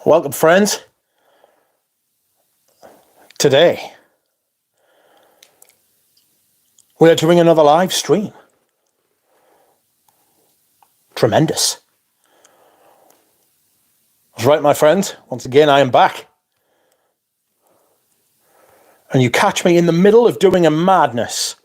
Welcome, friends. Today, we are doing another live stream. Tremendous. That's right, my friends. Once again, I am back. And you catch me in the middle of doing a madness.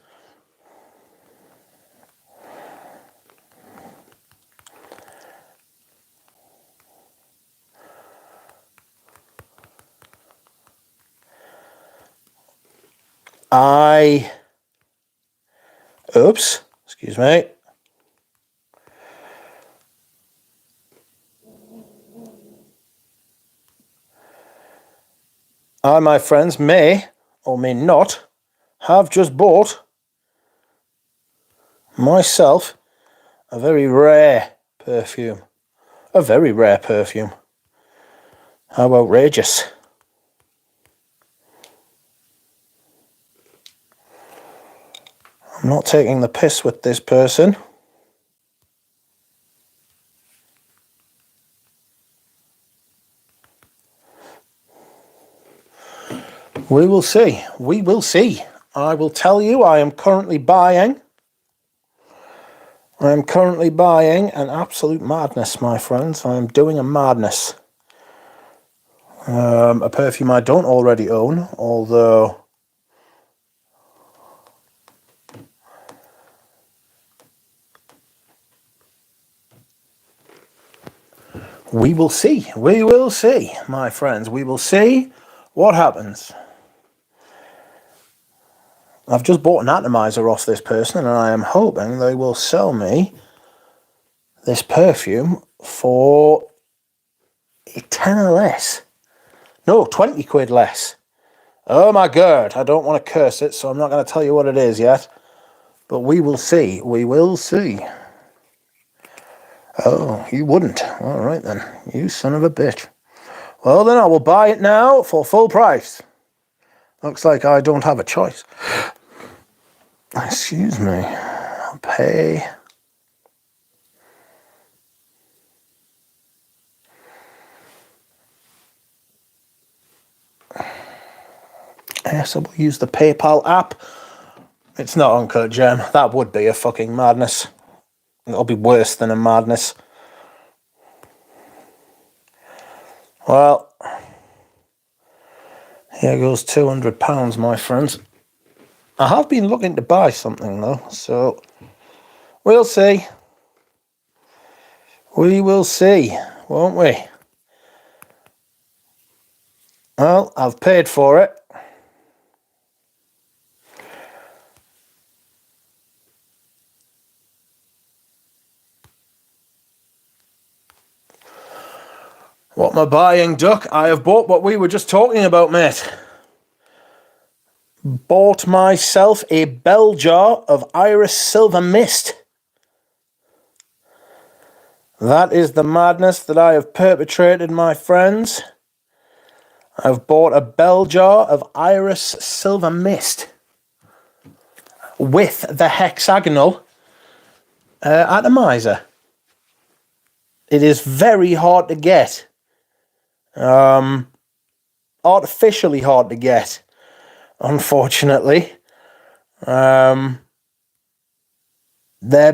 Oops, excuse me. I, my friends, may or may not have just bought myself a very rare perfume. A very rare perfume. How outrageous. I'm not taking the piss with this person. We will see. We will see. I will tell you, I am currently buying an absolute madness, my friends. I am doing a madness. A perfume I don't already own, although we will see. We will see, my friends. We will see what happens. I've just bought an atomizer off this person, and I am hoping they will sell me this perfume for a tenner less. No, 20 quid less. Oh my God, I don't want to curse it, so I'm not going to tell you what it is yet. But we will see. We will see. Oh, you wouldn't. All right then. You son of a bitch. Well then, I will buy it now for full price. Looks like I don't have a choice. Excuse me. I'll pay. Yes, I will use the PayPal app. It's not Uncut Gem. That would be a fucking madness. It'll be worse than a madness. Well, here goes £200, my friends. I have been looking to buy something though, so we'll see. We will see, won't we? Well, I've paid for it. What am I buying, Duck? I have bought what we were just talking about, mate. Bought myself a bell jar of Iris Silver Mist. That is the madness that I have perpetrated, my friends. I've bought a bell jar of Iris Silver Mist with the hexagonal atomizer. It is very hard to get. Artificially hard to get, unfortunately. They're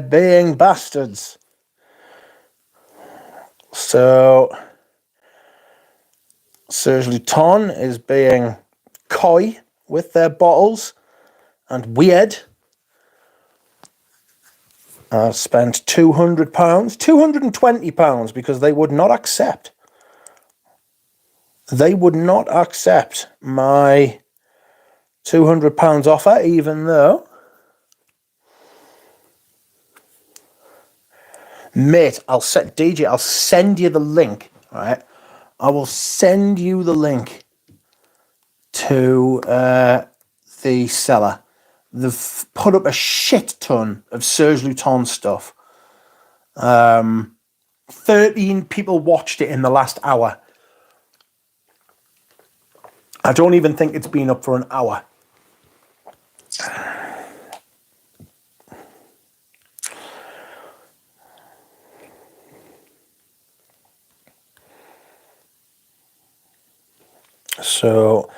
being bastards. So Serge Luton is being coy with their bottles and weird. I spent £200, £220 because they would not accept. They would not accept my £200 offer, even though, mate, I'll send you the link, right? I will send you the link to the seller. They've put up a shit ton of Serge Luton stuff. 13 people watched it in the last hour. I don't even think it's been up for an hour. So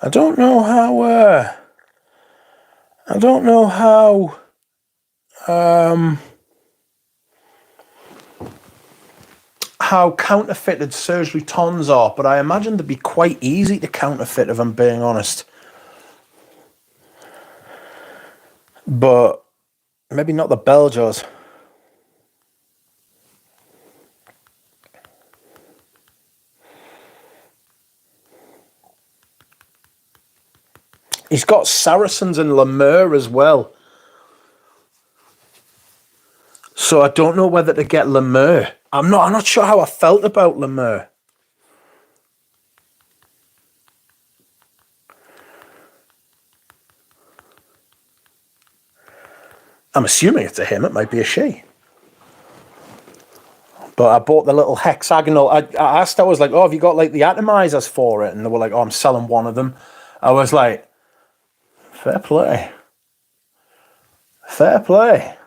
I don't know how counterfeited surgery tons are, but I imagine they'd be quite easy to counterfeit, if I'm being honest. But maybe not the bell jaws. He's got Saracens and Lemur as well. So I don't know whether to get Lemur. I'm not sure how I felt about Lemur. I'm assuming it's a him. It might be a she. But I bought the little hexagonal. I asked, I was like, oh, have you got like the atomizers for it? And they were like, oh, I'm selling one of them. I was like, fair play. Fair play.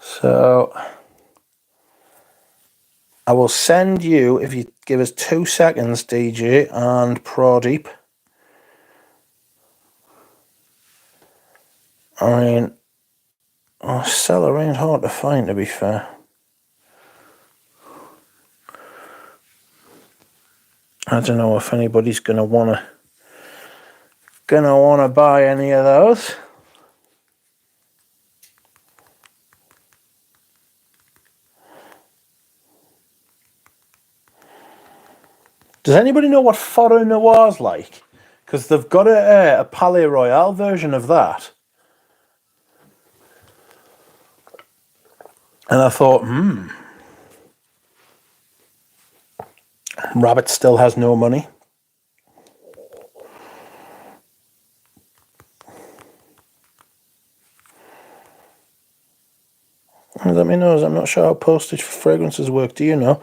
So I will send you, if you give us 2 seconds, DJ and Pradeep. I mean, a seller ain't hard to find, to be fair. I don't know if anybody's gonna wanna buy any of those. Does anybody know what Foro Noir's like? Because they've got a Palais Royale version of that. And I thought, Rabbit still has no money. Let me know, as I'm not sure how postage for fragrances work. Do you know?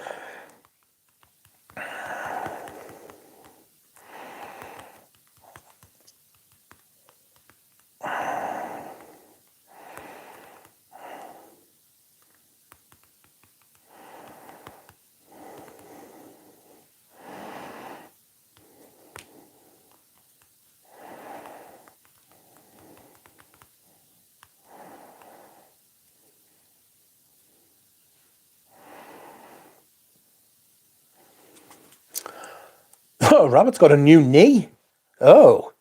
Oh, Rabbit's got a new knee. Oh,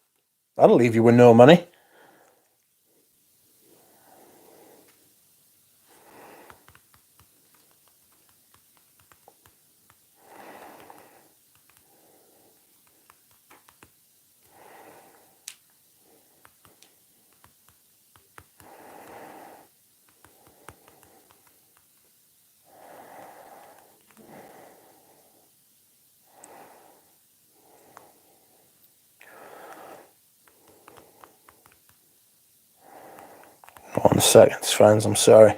that'll leave you with no money. One second, friends, I'm sorry.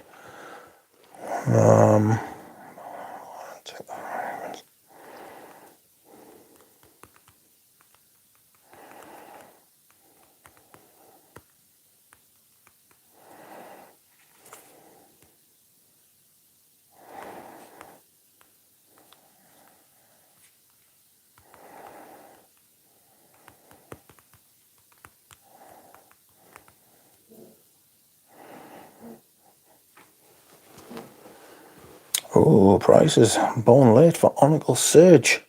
Oh, prices bone late for Onicle Surge.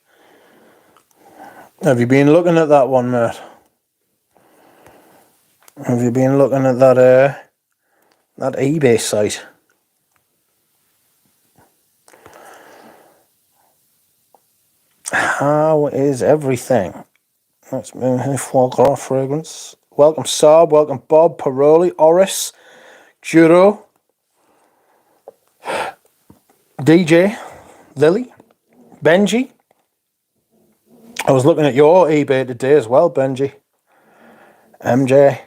Have you been looking at that one, mate? Have you been looking at that eBay site? How is everything? Let's move here. Foie Gras fragrance. Welcome Saab, welcome Bob, Paroli, Oris, Juro, DJ, Lily, Benji. I was looking at your eBay today as well, Benji. MJ.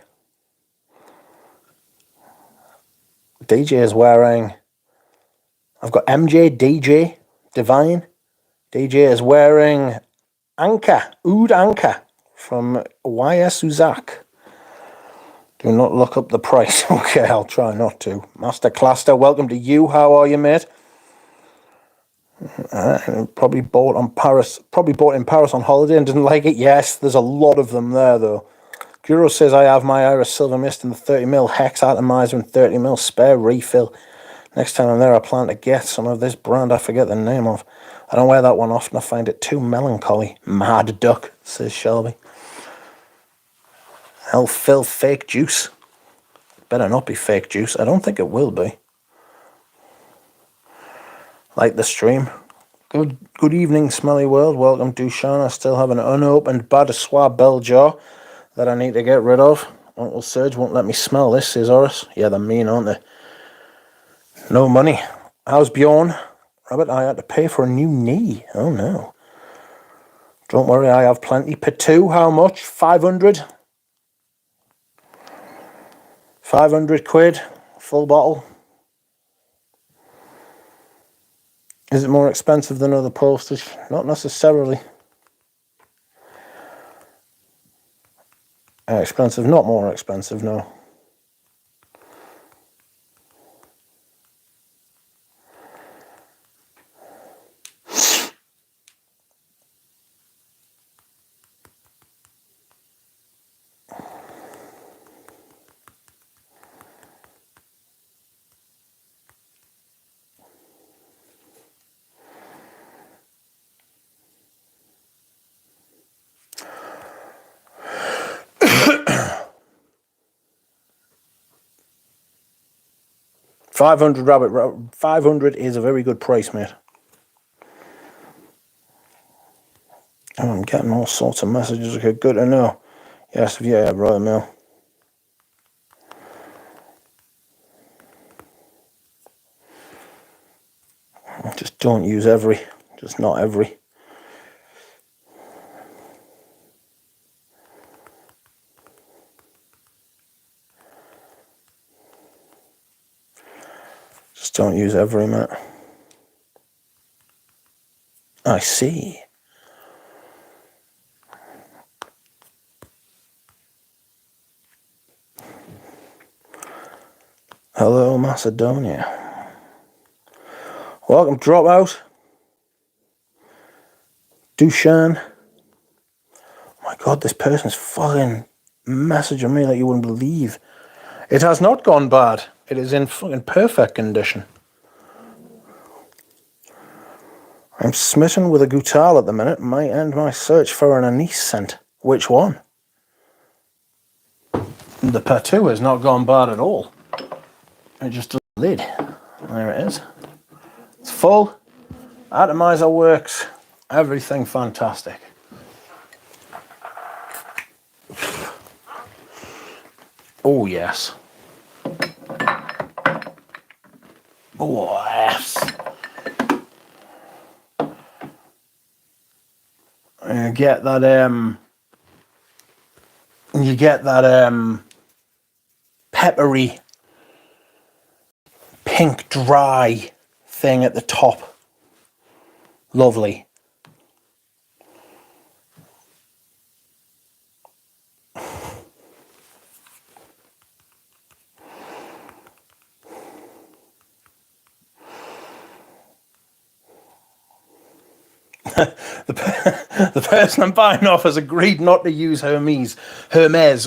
DJ is wearing... I've got MJ, DJ, Divine. DJ is wearing Oud Anka from YS Uzak. Do not look up the price. Okay, I'll try not to. Master Cluster, welcome to you. How are you, mate? Probably bought in Paris on holiday and didn't like it. Yes, there's a lot of them there, though. Guru says, I have my Iris Silver Mist in the 30ml Hex Atomizer and 30ml spare refill. Next time I'm there, I plan to get some of this brand I forget the name of. I don't wear that one often. I find it too melancholy. Mad duck, says Shelby. Hell, fill fake juice. Better not be fake juice. I don't think it will be. Like the stream. Good evening, Smelly World. Welcome, Dushan. I still have an unopened Badassois bell jar that I need to get rid of. Uncle Serge won't let me smell this, says Horace. Yeah, they're mean, aren't they? No money. How's Bjorn? Rabbit, I had to pay for a new knee. Oh, no. Don't worry, I have plenty. Petu, how much? 500? 500 quid. Full bottle. Is it more expensive than other postage? Not necessarily. Expensive, not more expensive, no. $500, Rabbit. 500 is a very good price, mate. Oh, I'm getting all sorts of messages. Okay, good to know. Yes, yeah, Royal Mail. Just don't use every. Just not every. Just don't use every, mate. I see. Hello, Macedonia. Welcome, Dropout. Dushan. Oh my god, this person's fucking messaging me like you wouldn't believe. It has not gone bad. It is in fucking perfect condition. I'm smitten with a Goutal at the minute. Might end my search for an anise scent. Which one? The Patu has not gone bad at all. It just does the lid. There it is. It's full. Atomizer works. Everything fantastic. Oh, yes. Oh, yes. You get that, peppery, pink, dry thing at the top. Lovely. The person I'm buying off has agreed not to use Hermes,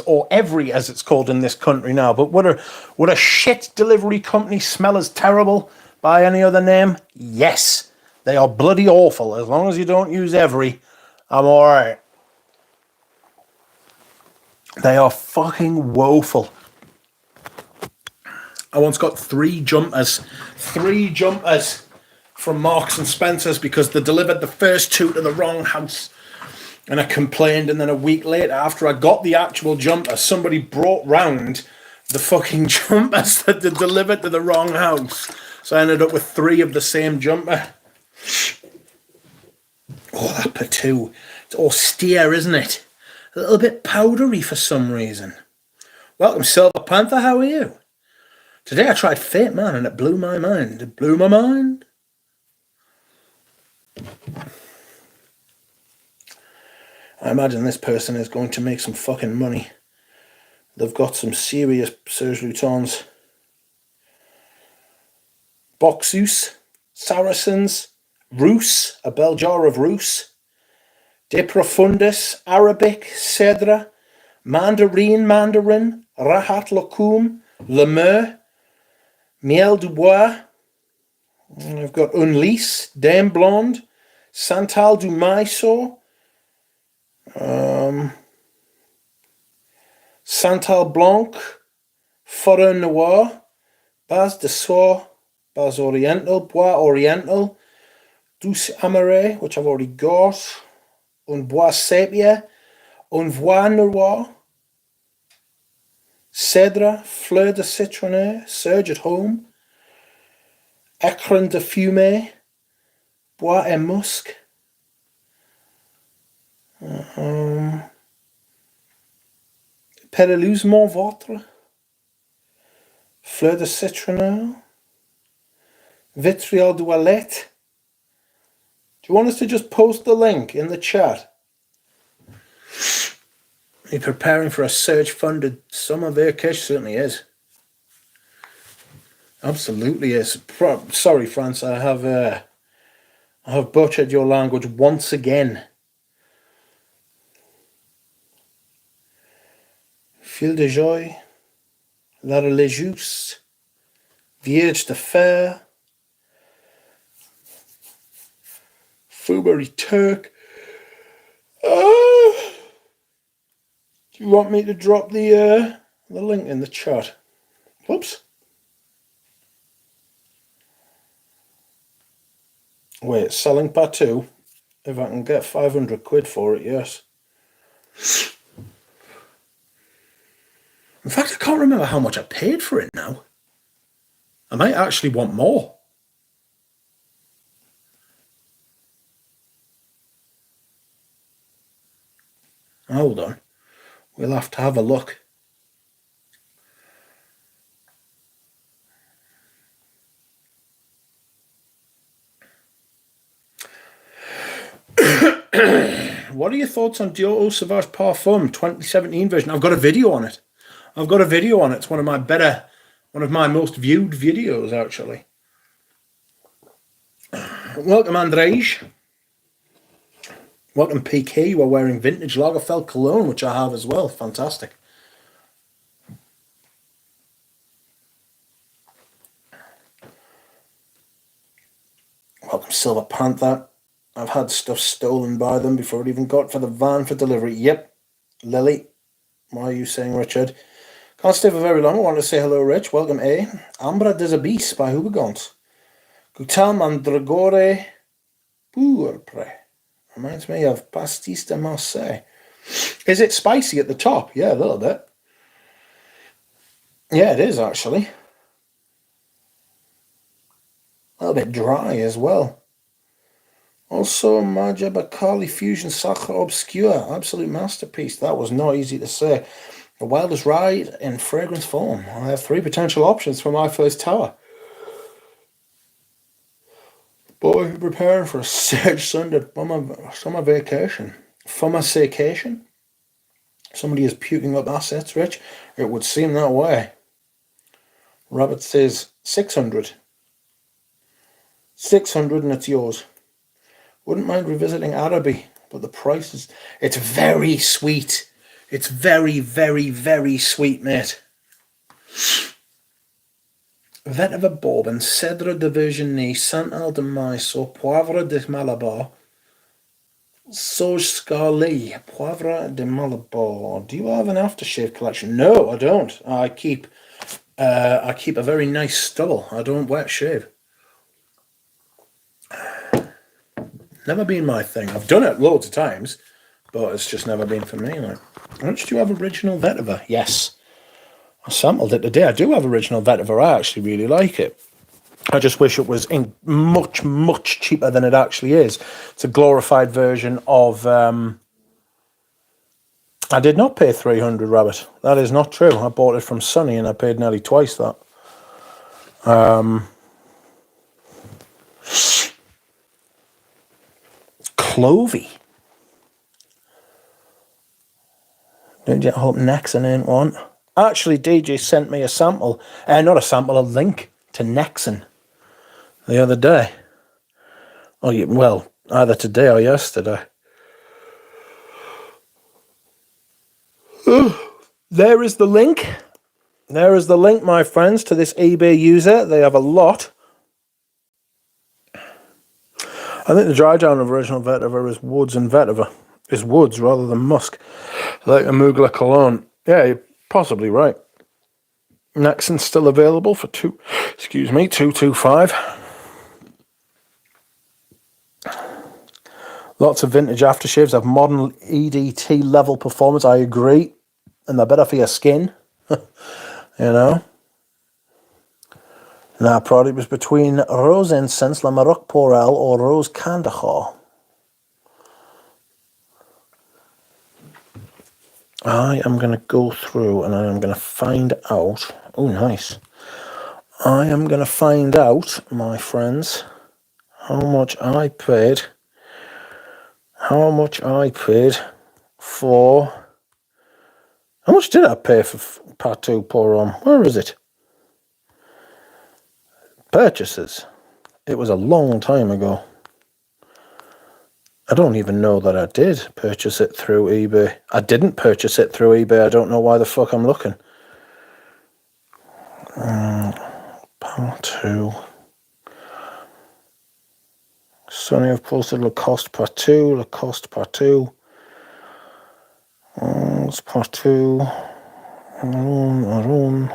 or Every as it's called in this country now. But would a shit delivery company smell as terrible by any other name? Yes. They are bloody awful. As long as you don't use Every, I'm alright. They are fucking woeful. I once got three jumpers from Marks and Spencer's because they delivered the first two to the wrong house. And I complained, and then a week later, after I got the actual jumper, somebody brought round the fucking jumpers that they delivered to the wrong house. So I ended up with three of the same jumper. Oh, that Patu. It's austere, isn't it? A little bit powdery for some reason. Welcome, Silver Panther. How are you? Today I tried Fate Man, and it blew my mind. It blew my mind. I imagine this person is going to make some fucking money They've got some serious surgery tones. Boxus, Saracens, Rus, a bell jar of Rus, De Profundis, Arabic, Cedra, Mandarin, Rahat Lokum, Lemur, Miel du Bois. I've got Unlis, Dame Blonde, Santal du Maiso, Santal Blanc, Forêt Noir, Baz de Soie, Baz Oriental, Bois Oriental, Douce Amare, which I've already got, Un Bois Sepia, Un Voix Noir, Cedra, Fleur de Citronnet, Surge at Home, Écrin de Fumée, Bois et Musc, Pérélusement Votre, Fleur de Citronelle, Vitriol d'Oualette. Do you want us to just post the link in the chat? Are you preparing for a surge-funded summer vacation? Certainly is. Absolutely is. Sorry, France, I have butchered your language once again. Fil de Joie, La Religieuse, Vierge de Fer, Foubery Turk. Do you want me to drop the link in the chat? Whoops. Wait, selling part 2? If I can get 500 quid for it, yes. In fact, I can't remember how much I paid for it now. I might actually want more. Hold on. We'll have to have a look. What are your thoughts on Dior Sauvage Parfum 2017 version? I've got a video on it. It's one of my most viewed videos, actually. Welcome, Andrej. Welcome, PK. You are wearing vintage Lagerfeld cologne, which I have as well. Fantastic. Welcome, Silver Panther. I've had stuff stolen by them before it even got for the van for delivery. Yep. Lily. Why are you saying, Richard? Can't stay for very long. I want to say hello, Rich. Welcome, A. Ambra des Abyss by Hubigant. Gutal Mandragore Pourpre. Reminds me of Pastis de Marseille. Is it spicy at the top? Yeah, a little bit. Yeah, it is, actually. A little bit dry as well. Also, Maja Bakali Fusion Sacre Obscure. Absolute masterpiece. That was not easy to say. The wildest ride in fragrance form. I have 3 potential options for my first tower. Boy, preparing for a surge Sunday summer vacation. Fumacication? Somebody is puking up assets, Rich. It would seem that way. Rabbit says 600. 600 and it's yours. Wouldn't mind revisiting Araby, but the price is... It's very sweet. It's very, very, very sweet, mate. Vetiver Bourbon, Cedra de Virginie, Santal de Maiso, Poivre de Malabar, Sauge Scarlet, Poivre de Malabar. Do you have an aftershave collection? No, I don't. I keep a very nice stubble. I don't wet shave. Never been my thing. I've done it loads of times, but it's just never been for me. Like, do you have original vetiver? Yes. I sampled it today. I do have original vetiver. I actually really like it. I just wish it was in much, much cheaper than it actually is. It's a glorified version of... I did not pay 300, Rabbit. That is not true. I bought it from Sunny and I paid nearly twice that. Clovey. Don't you hope Nexon ain't one? Actually, DJ sent me a sample, not a sample, a link to Nexon the other day. Oh, yeah, well, either today or yesterday. There is the link. There is the link, my friends, to this eBay user. They have a lot. I think the dry down of original vetiver is woods and vetiver. Is woods rather than musk. Like a Mugler cologne. Yeah, you're possibly right. Nexon's still available for 225. Lots of vintage aftershaves have modern EDT level performance. I agree. And they're better for your skin. You know. And our product was between Rose Incense, La Maroc Porel, or Rose Kandahar. I am going to go through and I am going to find out. Oh, nice. I am going to find out, my friends, how much I paid for. How much did I pay for Patou Pour Where is it? Purchases. It was a long time ago. I don't even know that I did purchase it through eBay. I didn't purchase it through eBay. I don't know why the fuck I'm looking. Patou. Sonny have posted Lacoste Patou. Lacoste Patou. It's Patou. Aron.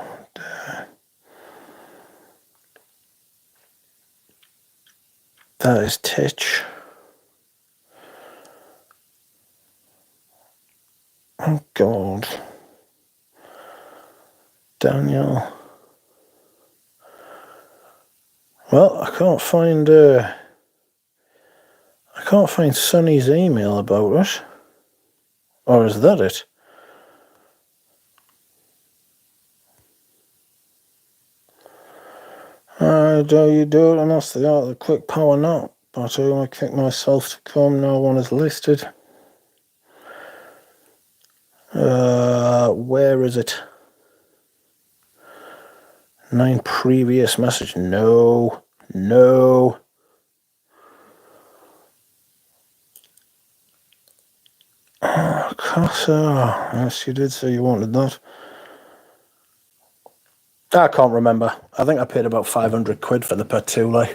That is Titch. Oh God. Daniel. Well, I can't find Sonny's email about it. Or is that it? Do you do it? And that's the quick power nap. But I kick myself to come. No one is listed. Where is it? 9 previous message. No. Casa. Yes, you did say you wanted that. I can't remember. I think I paid about 500 quid for the patchouli.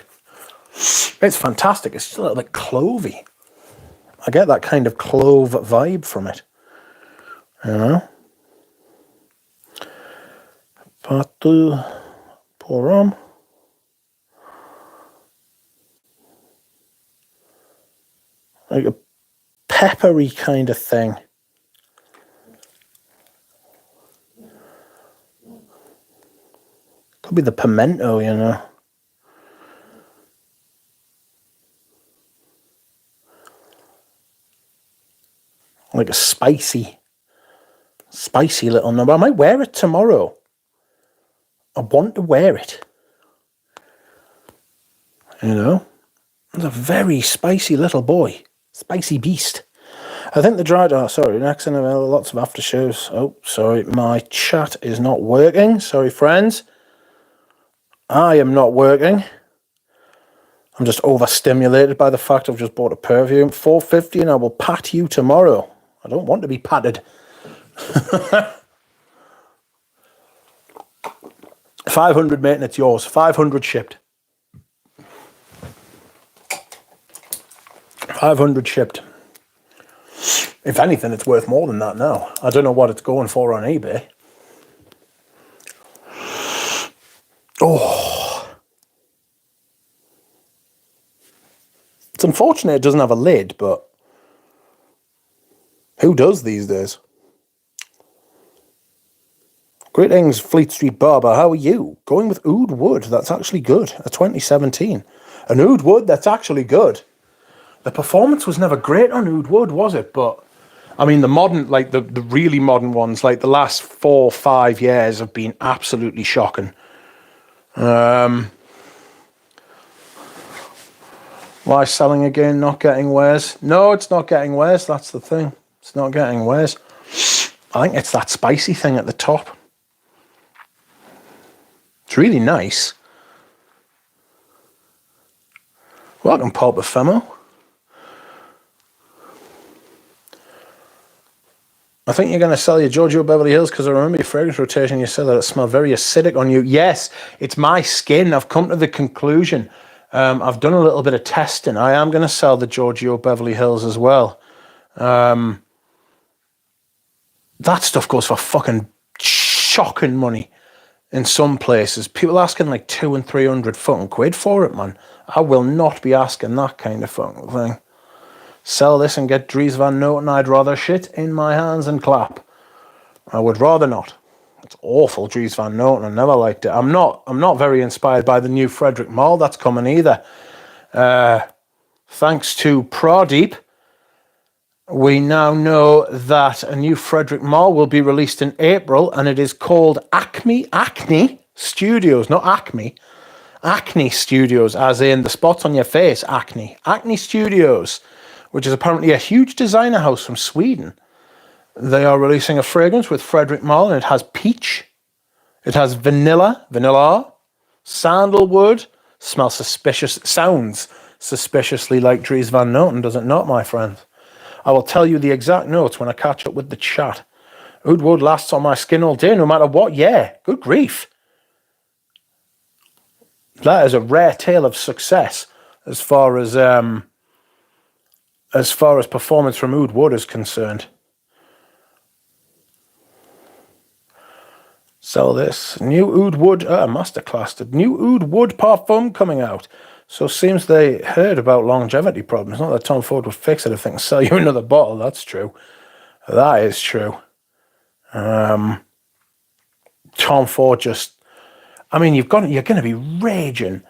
It's fantastic. It's just a little bit clovey. I get that kind of clove vibe from it. You know? Patou Pour like a peppery kind of thing. Could be the pimento, you know. Like a spicy little number. I might wear it tomorrow. I want to wear it. You know? It's a very spicy little boy. Spicy beast. I think the dried... Oh, sorry. Next in lots of aftershaves. Oh, sorry. My chat is not working. Sorry, friends. I am not working. I'm just overstimulated by the fact I've just bought a perfume. $4.50 and I will pat you tomorrow. I don't want to be patted. 500, mate, and it's yours. 500 shipped. 500 shipped. If anything, it's worth more than that now. I don't know what it's going for on eBay. Oh. It's unfortunate it doesn't have a lid, but who does these days? Greetings, Fleet Street Barber. How are you? Going with Oud Wood. That's actually good. A 2017. An Oud Wood that's actually good. The performance was never great on Oud Wood, was it? But, I mean, the modern, like the really modern ones, like the last 4 or 5 years have been absolutely shocking. Why selling again, not getting wares? No, it's not getting wares. That's the thing. It's not getting wares. I think it's that spicy thing at the top. It's really nice. Welcome, Paul Bafemo. I think you're going to sell your Giorgio Beverly Hills because I remember your fragrance rotation. You said that it smelled very acidic on you. Yes, it's my skin. I've come to the conclusion. I've done a little bit of testing. I am going to sell the Giorgio Beverly Hills as well. That stuff goes for fucking shocking money in some places. People asking like 200 and 300 fucking quid for it, man. I will not be asking that kind of fucking thing. Sell this and get Dries Van Noten. I'd rather shit in my hands and clap. I would rather not. It's awful, Dries Van Noten. I never liked it. I'm not very inspired by the new Frederick Malle that's coming either. Thanks to Pradeep, we now know that a new Frederick Malle will be released in April, and it is called Acne Studios, not Acme. Acne Studios, as in the spots on your face, acne. Acne Studios, which is apparently a huge designer house from Sweden. They are releasing a fragrance with Frederick Malle, and it has peach. It has vanilla, sandalwood. Smells suspicious. Sounds suspiciously like Dries Van Noten, does it not, my friend? I will tell you the exact notes when I catch up with the chat. Oud Wood lasts on my skin all day, no matter what. Yeah, good grief. That is a rare tale of success as far as performance from Oud Wood is concerned. Sell this. New Oud Wood masterclass. The new Oud Wood parfum coming out. So it seems they heard about longevity problems. Not that Tom Ford would fix it if they can sell you another bottle. That's true. That is true. Tom Ford just... I mean, you're going to be raging.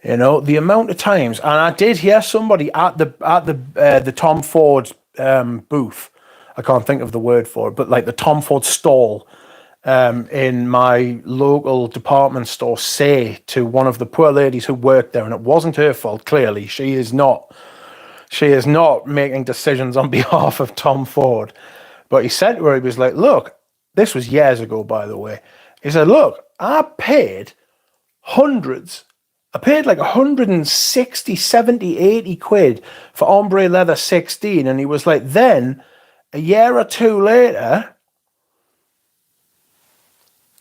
You know, the amount of times, and I did hear somebody at the Tom Ford booth. I can't think of the word for it, but like the Tom Ford stall in my local department store say to one of the poor ladies who worked there, and it wasn't her fault. Clearly, she is not making decisions on behalf of Tom Ford. But he said to her, he was like, "Look, this was years ago, by the way." He said, "Look, I paid hundreds." I paid like 160, 70, 80 quid for Ombre Leather 16. And he was like, then a year or two later,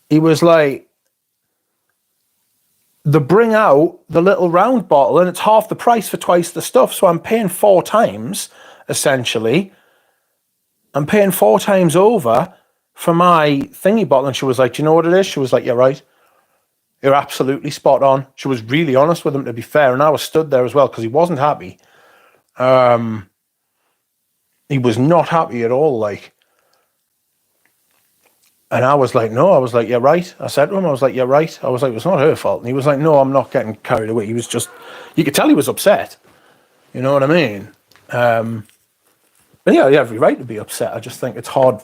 he was like, they bring out the little round bottle and it's half the price for twice the stuff. So I'm paying 4 times, essentially. I'm paying 4 times over for my thingy bottle. And she was like, do you know what it is? She was like, you're right. You're absolutely spot on. She was really honest with him, to be fair. And I was stood there as well because he wasn't happy. He was not happy at all, like. And I was like, no. I was like, you're right. I said to him, I was like, you're right. I was like, it's not her fault. And he was like, no, I'm not getting carried away. He was just, you could tell he was upset. You know what I mean? But yeah, you have every right to be upset. I just think it's hard.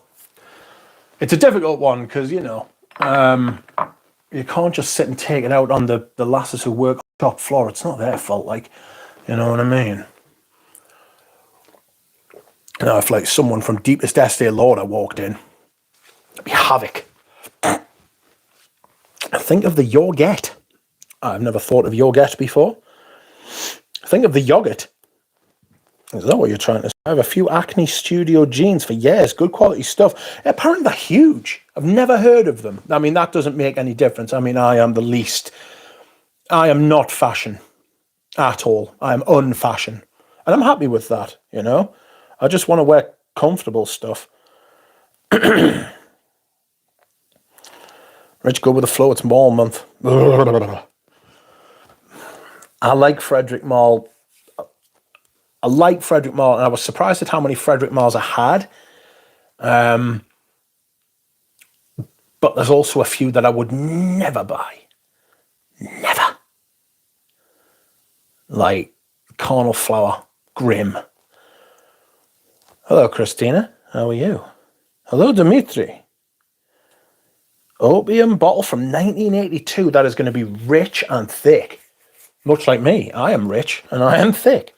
It's a difficult one because, you know, you can't just sit and take it out on the lasses who work on the top floor. It's not their fault, like, you know what I mean? You know, if like someone from Deepest Estee Lauder walked in, it'd be havoc. Think of the yogurt. I've never thought of yogurt before. Think of the yogurt. Is that what you're trying to say? I have a few Acne Studio jeans for years. Good quality stuff. Apparently they're huge. I've never heard of them. I mean, that doesn't make any difference. I mean, I am not fashion at all. I am unfashion. And I'm happy with that, you know? I just want to wear comfortable stuff. Rich, go with the flow. It's Malle month. I like Frederick Malle. And I was surprised at how many Frederick Malles I had. But there's also a few that I would never buy. Never. Like Carnal Flower, Grim. Hello, Christina. How are you? Hello, Dimitri. Opium bottle from 1982. That is going to be rich and thick. Much like me. I am rich and I am thick.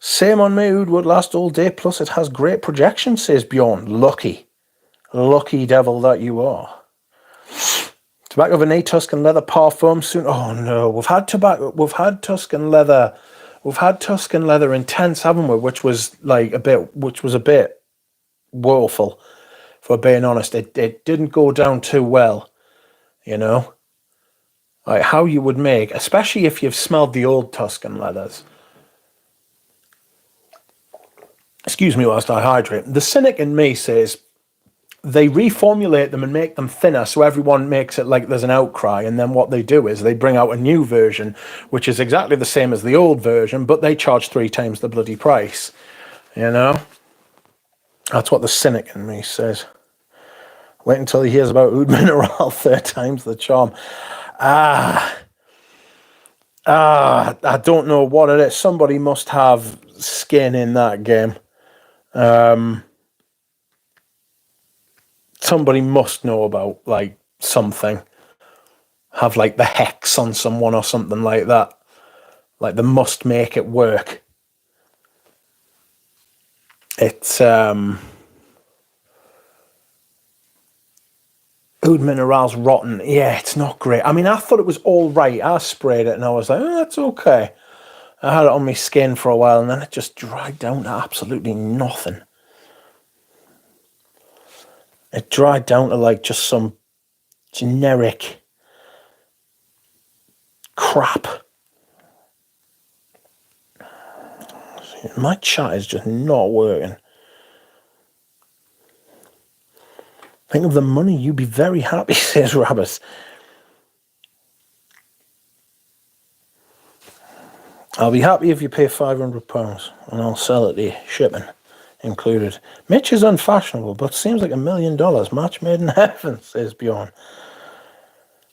Same on me, Oud would last all day. Plus, it has great projection, says Bjorn. Lucky devil that you are. Tobacco Vanille Tuscan leather parfum soon. Oh no, we've had tobacco. We've had Tuscan leather. We've had Tuscan leather intense, haven't we? Which was a bit woeful. For being honest, it didn't go down too well. You know, like how you would make, especially if you've smelled the old Tuscan leathers. Excuse me whilst I hydrate. The cynic in me says they reformulate them and make them thinner so everyone makes it like there's an outcry, and then what they do is they bring out a new version which is exactly the same as the old version, but they charge 3 times the bloody price. You know, that's what the cynic in me says. Wait until he hears about Oud Mineral, 3 times the charm. I don't know what it is. Somebody must have skin in that game. Somebody must know about, like, something. Have, like, the hex on someone or something like that. Like, they must make it work. It's, Oud Mineral's rotten. Yeah, it's not great. I mean, I thought it was all right. I sprayed it and I was like, oh, that's okay. I had it on my skin for a while and then it just dried down to absolutely nothing. It dried down to like just some generic crap. My chat is just not working. Think of the money, you'd be very happy, says Rabbit. I'll be happy if you pay £500 and I'll sell it to you, shipping included. Mitch is unfashionable, but seems like $1 million. Match made in heaven, says Bjorn.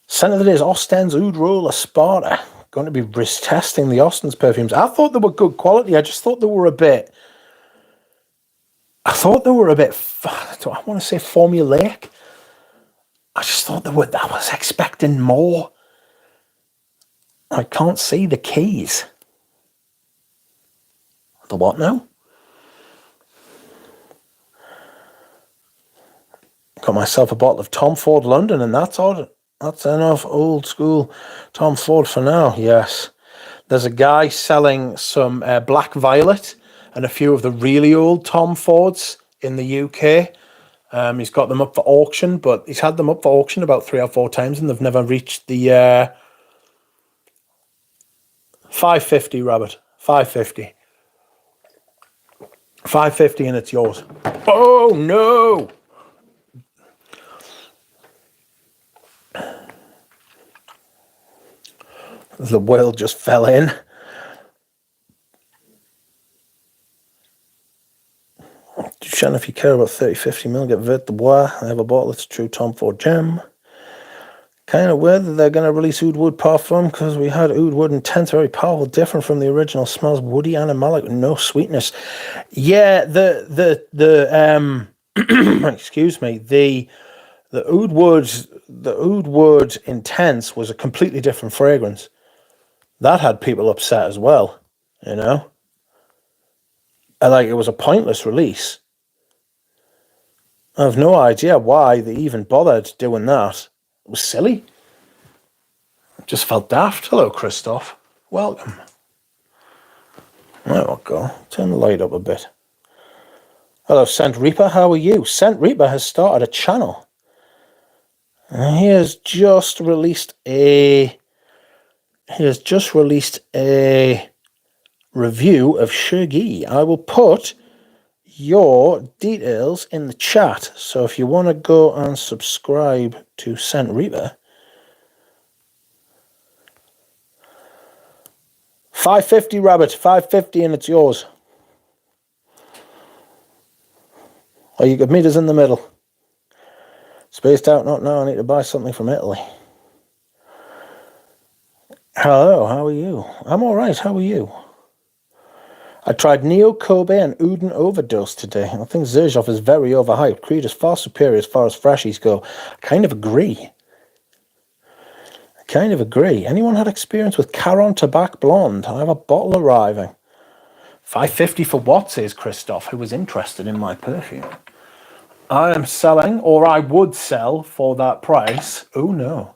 Scent of the day is Ostend's Oud Roller Sparta. Going to be wrist testing the Austin's perfumes. I thought they were good quality. I just thought they were a bit... I want to say formulaic. I just thought I was expecting more. I can't see the keys. The what now? Got myself a bottle of Tom Ford London, and that's odd. That's enough old school Tom Ford for now, yes. There's a guy selling some Black Violet and a few of the really old Tom Fords in the UK. He's got them up for auction, but he's had them up for auction about 3 or 4 times and they've never reached the $550, Rabbit. $550. $550 and it's yours. Oh no! The world just fell in. Shan, if you care about 30-50ml, get Vert de Bois. I have a bottle that's true Tom Ford Gem. Kind of weird that they're going to release Oud Wood Parfum because we had Oud Wood Intense, very powerful, different from the original. Smells woody, animalic, with no sweetness. Yeah, the excuse me, the Oud Wood Intense was a completely different fragrance. That had people upset as well, you know. Like, it was a pointless release. I have no idea why they even bothered doing that. It was silly. It just felt daft. Hello, Christoph. Welcome. There we go. Turn the light up a bit. Hello, Scent Reaper. How are you? Scent Reaper has started a channel. And he has just released a review of Shurgi. I will put your details in the chat, so if you want to go and subscribe to Scent Reaper, $550, Rabbit, $550 and it's yours. Or you could meet us in the middle. Spaced out, not now. I need to buy something from Italy. Hello, how are you? I'm all right. How are you? I tried Neo, Kobe, and Uden Overdose today. I think Zerjov is very overhyped. Creed is far superior as far as freshies go. I kind of agree. Anyone had experience with Caron Tabac Blonde? I have a bottle arriving. $550 for what, says Christoph, who was interested in my perfume. I am selling, or I would sell for that price. Oh no.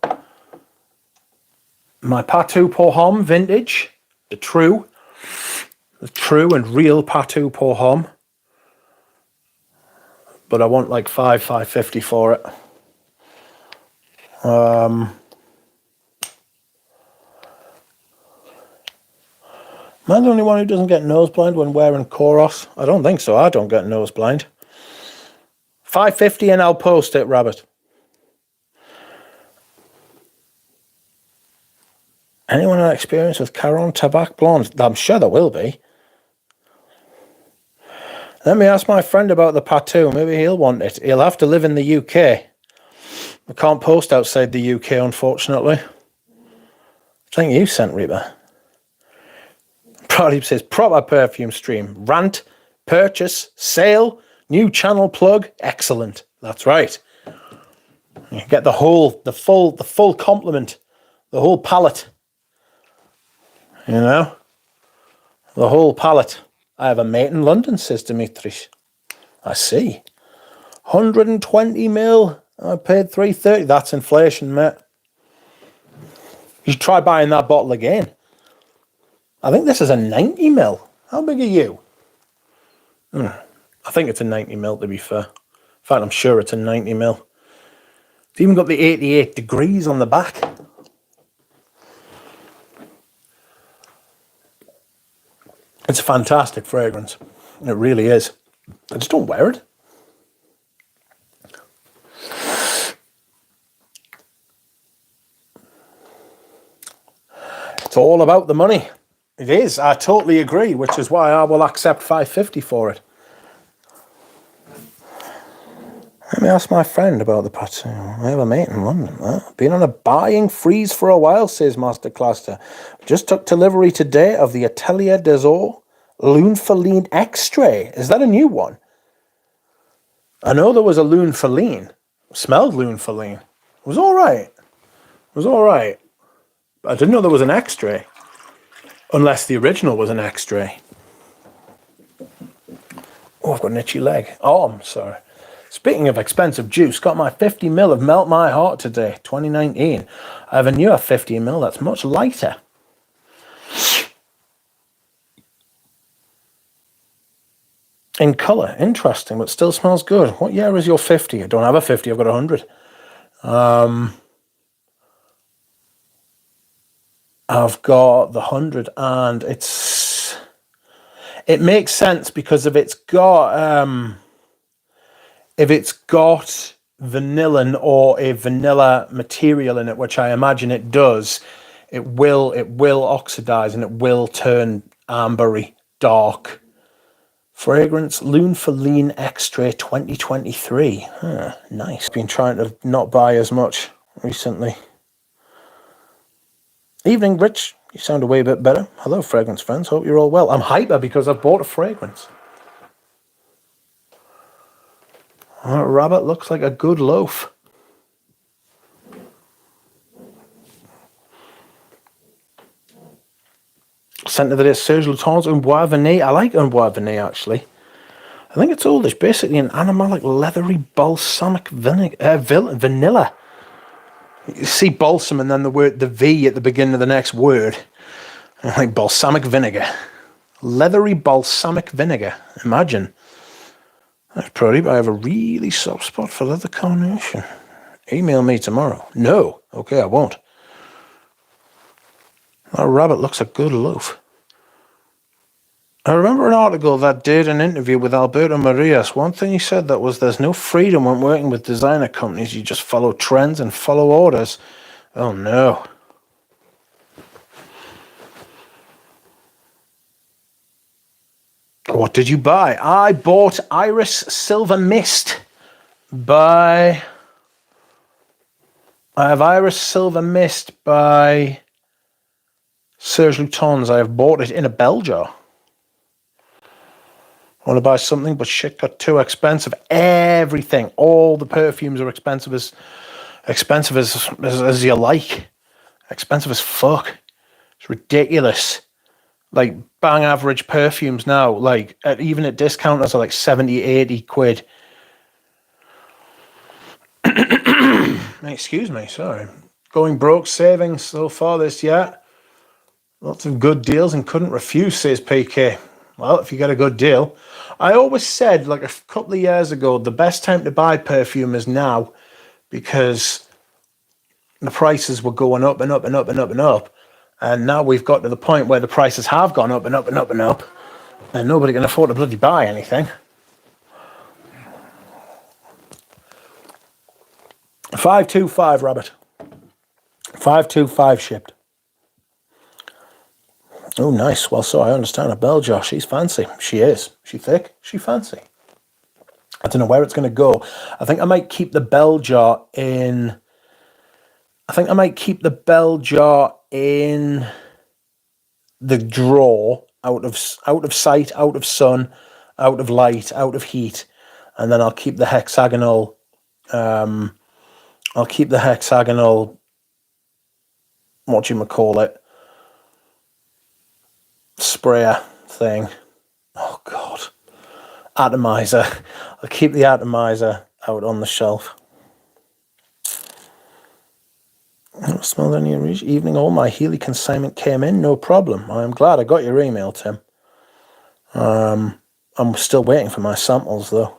My Patou Pour Homme vintage, the true and real Patou Pour Homme. But I want like $550 for it. Am I the only one who doesn't get nose blind when wearing Koros? I don't think so. I don't get nose blind. $550 and I'll post it, Rabbit. Anyone had experience with Caron Tabac Blonde? I'm sure there will be. Let me ask my friend about the Patou. Maybe he'll want it. He'll have to live in the UK. I can't post outside the UK, unfortunately. Thank you, Scent Reaper. Prodip says, proper perfume stream. Rant, purchase, sale, new channel plug. Excellent. That's right. You get the full complement, the whole palette. You know? The whole palette. I have a mate in London, says Dimitris. I see. 120 mil. I paid 330. That's inflation, mate. You should try buying that bottle again. I think this is a 90 mil. How big are you? I think it's a 90 mil, to be fair. In fact, I'm sure it's a 90 mil. It's even got the 88 degrees on the back. It's a fantastic fragrance. It really is. I just don't wear it. It's all about the money. It is. I totally agree, which is why I will accept $550 for it. Let me ask my friend about the Patou. I have a mate in London. Been on a buying freeze for a while, says Master Cluster. Just took delivery today of the Atelier des Eaux Lune Feline Extrait. Is that a new one? I know there was a Lune Feline. Smelled Lune Feline. It was all right. It was all right. I didn't know there was an extrait. Unless the original was an extrait. Oh, I've got an itchy leg. Oh, I'm sorry. Speaking of expensive juice, got my 50 ml of Melt My Heart today, 2019. I have a newer 50 ml that's much lighter. In colour, interesting, but still smells good. What year is your 50? I don't have a 50, I've got 100. I've got the 100 and it makes sense because if it's got vanillin or a vanilla material in it, which I imagine it does, it will oxidize and it will turn ambery, dark. Fragrance Lune Feline Extrait 2023. Nice. Been trying to not buy as much recently. Evening, Rich. You sound a way bit better. Hello, fragrance friends. Hope you're all well. I'm hyper because I've bought a fragrance. That rabbit looks like a good loaf. Centre that is Serge Louton's Un Bois Vanille. I like Un Bois Vanille, actually. I think it's oldish. Basically an animalic, leathery, balsamic vanilla. You see balsam and then the V at the beginning of the next word. Like balsamic vinegar. Leathery balsamic vinegar. Imagine. That's pretty, but I have a really soft spot for leather carnation. Email me tomorrow. No. Okay, I won't. That rabbit looks a good loaf. I remember an article that did an interview with Alberto Marias. One thing he said that was there's no freedom when working with designer companies. You just follow trends and follow orders. Oh no. What did you buy? I bought Iris Silver Mist by... I have Iris Silver Mist by Serge Louton's. I have bought it in a bell jar. I want to buy something, but shit got too expensive. Everything, all the perfumes are expensive as you like. Expensive as fuck. It's ridiculous. Like, bang average perfumes now, like, even at discounters are like 70, 80 quid. Excuse me, sorry. Going broke savings so far this year. Lots of good deals and couldn't refuse, says PK. Well, if you get a good deal. I always said, like a couple of years ago, the best time to buy perfume is now, because the prices were going up and up and up and up and up. And now we've got to the point where the prices have gone up and up and up and up, and nobody can afford to bloody buy anything. 525, Rabbit. 525 shipped. Oh, nice. Well, so I understand a bell jar. She's fancy. She is. She thick. She fancy. I don't know where it's going to go. I think I might keep the bell jar in. I think I might keep the bell jar in the drawer, out of sight, out of sun, out of light, out of heat, and then I'll keep the hexagonal. What do you call it? Sprayer thing. Oh God, atomizer. I'll keep the atomizer out on the shelf. I don't smell any evening. All my Healy consignment came in, no problem. I'm glad I got your email, Tim. I'm still waiting for my samples though.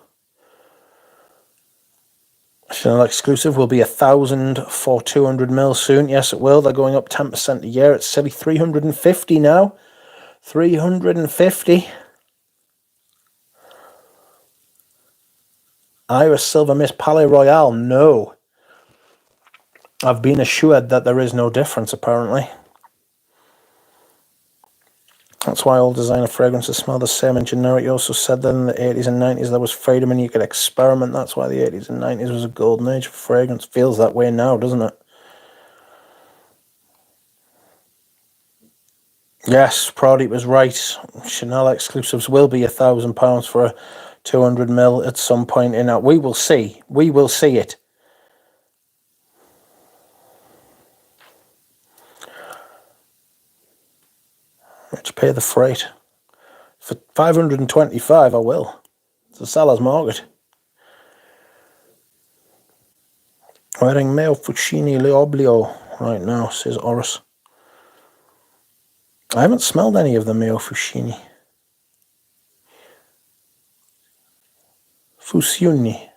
Chanel exclusive will be 1,000 for 200ml soon. Yes, it will. They're going up 10% a year. It's silly. 350 now. 350. Iris Silver Miss Palais Royale. No. I've been assured that there is no difference, apparently. That's why all designer fragrances smell the same in generic. You also said that in the 80s and 90s there was freedom and you could experiment. That's why the 80s and 90s was a golden age for fragrance. Feels that way now, doesn't it? Yes, Proudy was right. Chanel exclusives will be £1,000 for a 200ml at some point in that. We will see. We will see it. Let's pay the freight. For 525, I will. It's a seller's market. Wearing Meo Fucini L'Oblio right now, says Oris. I haven't smelled any of the Meo Fucini. Fusioni.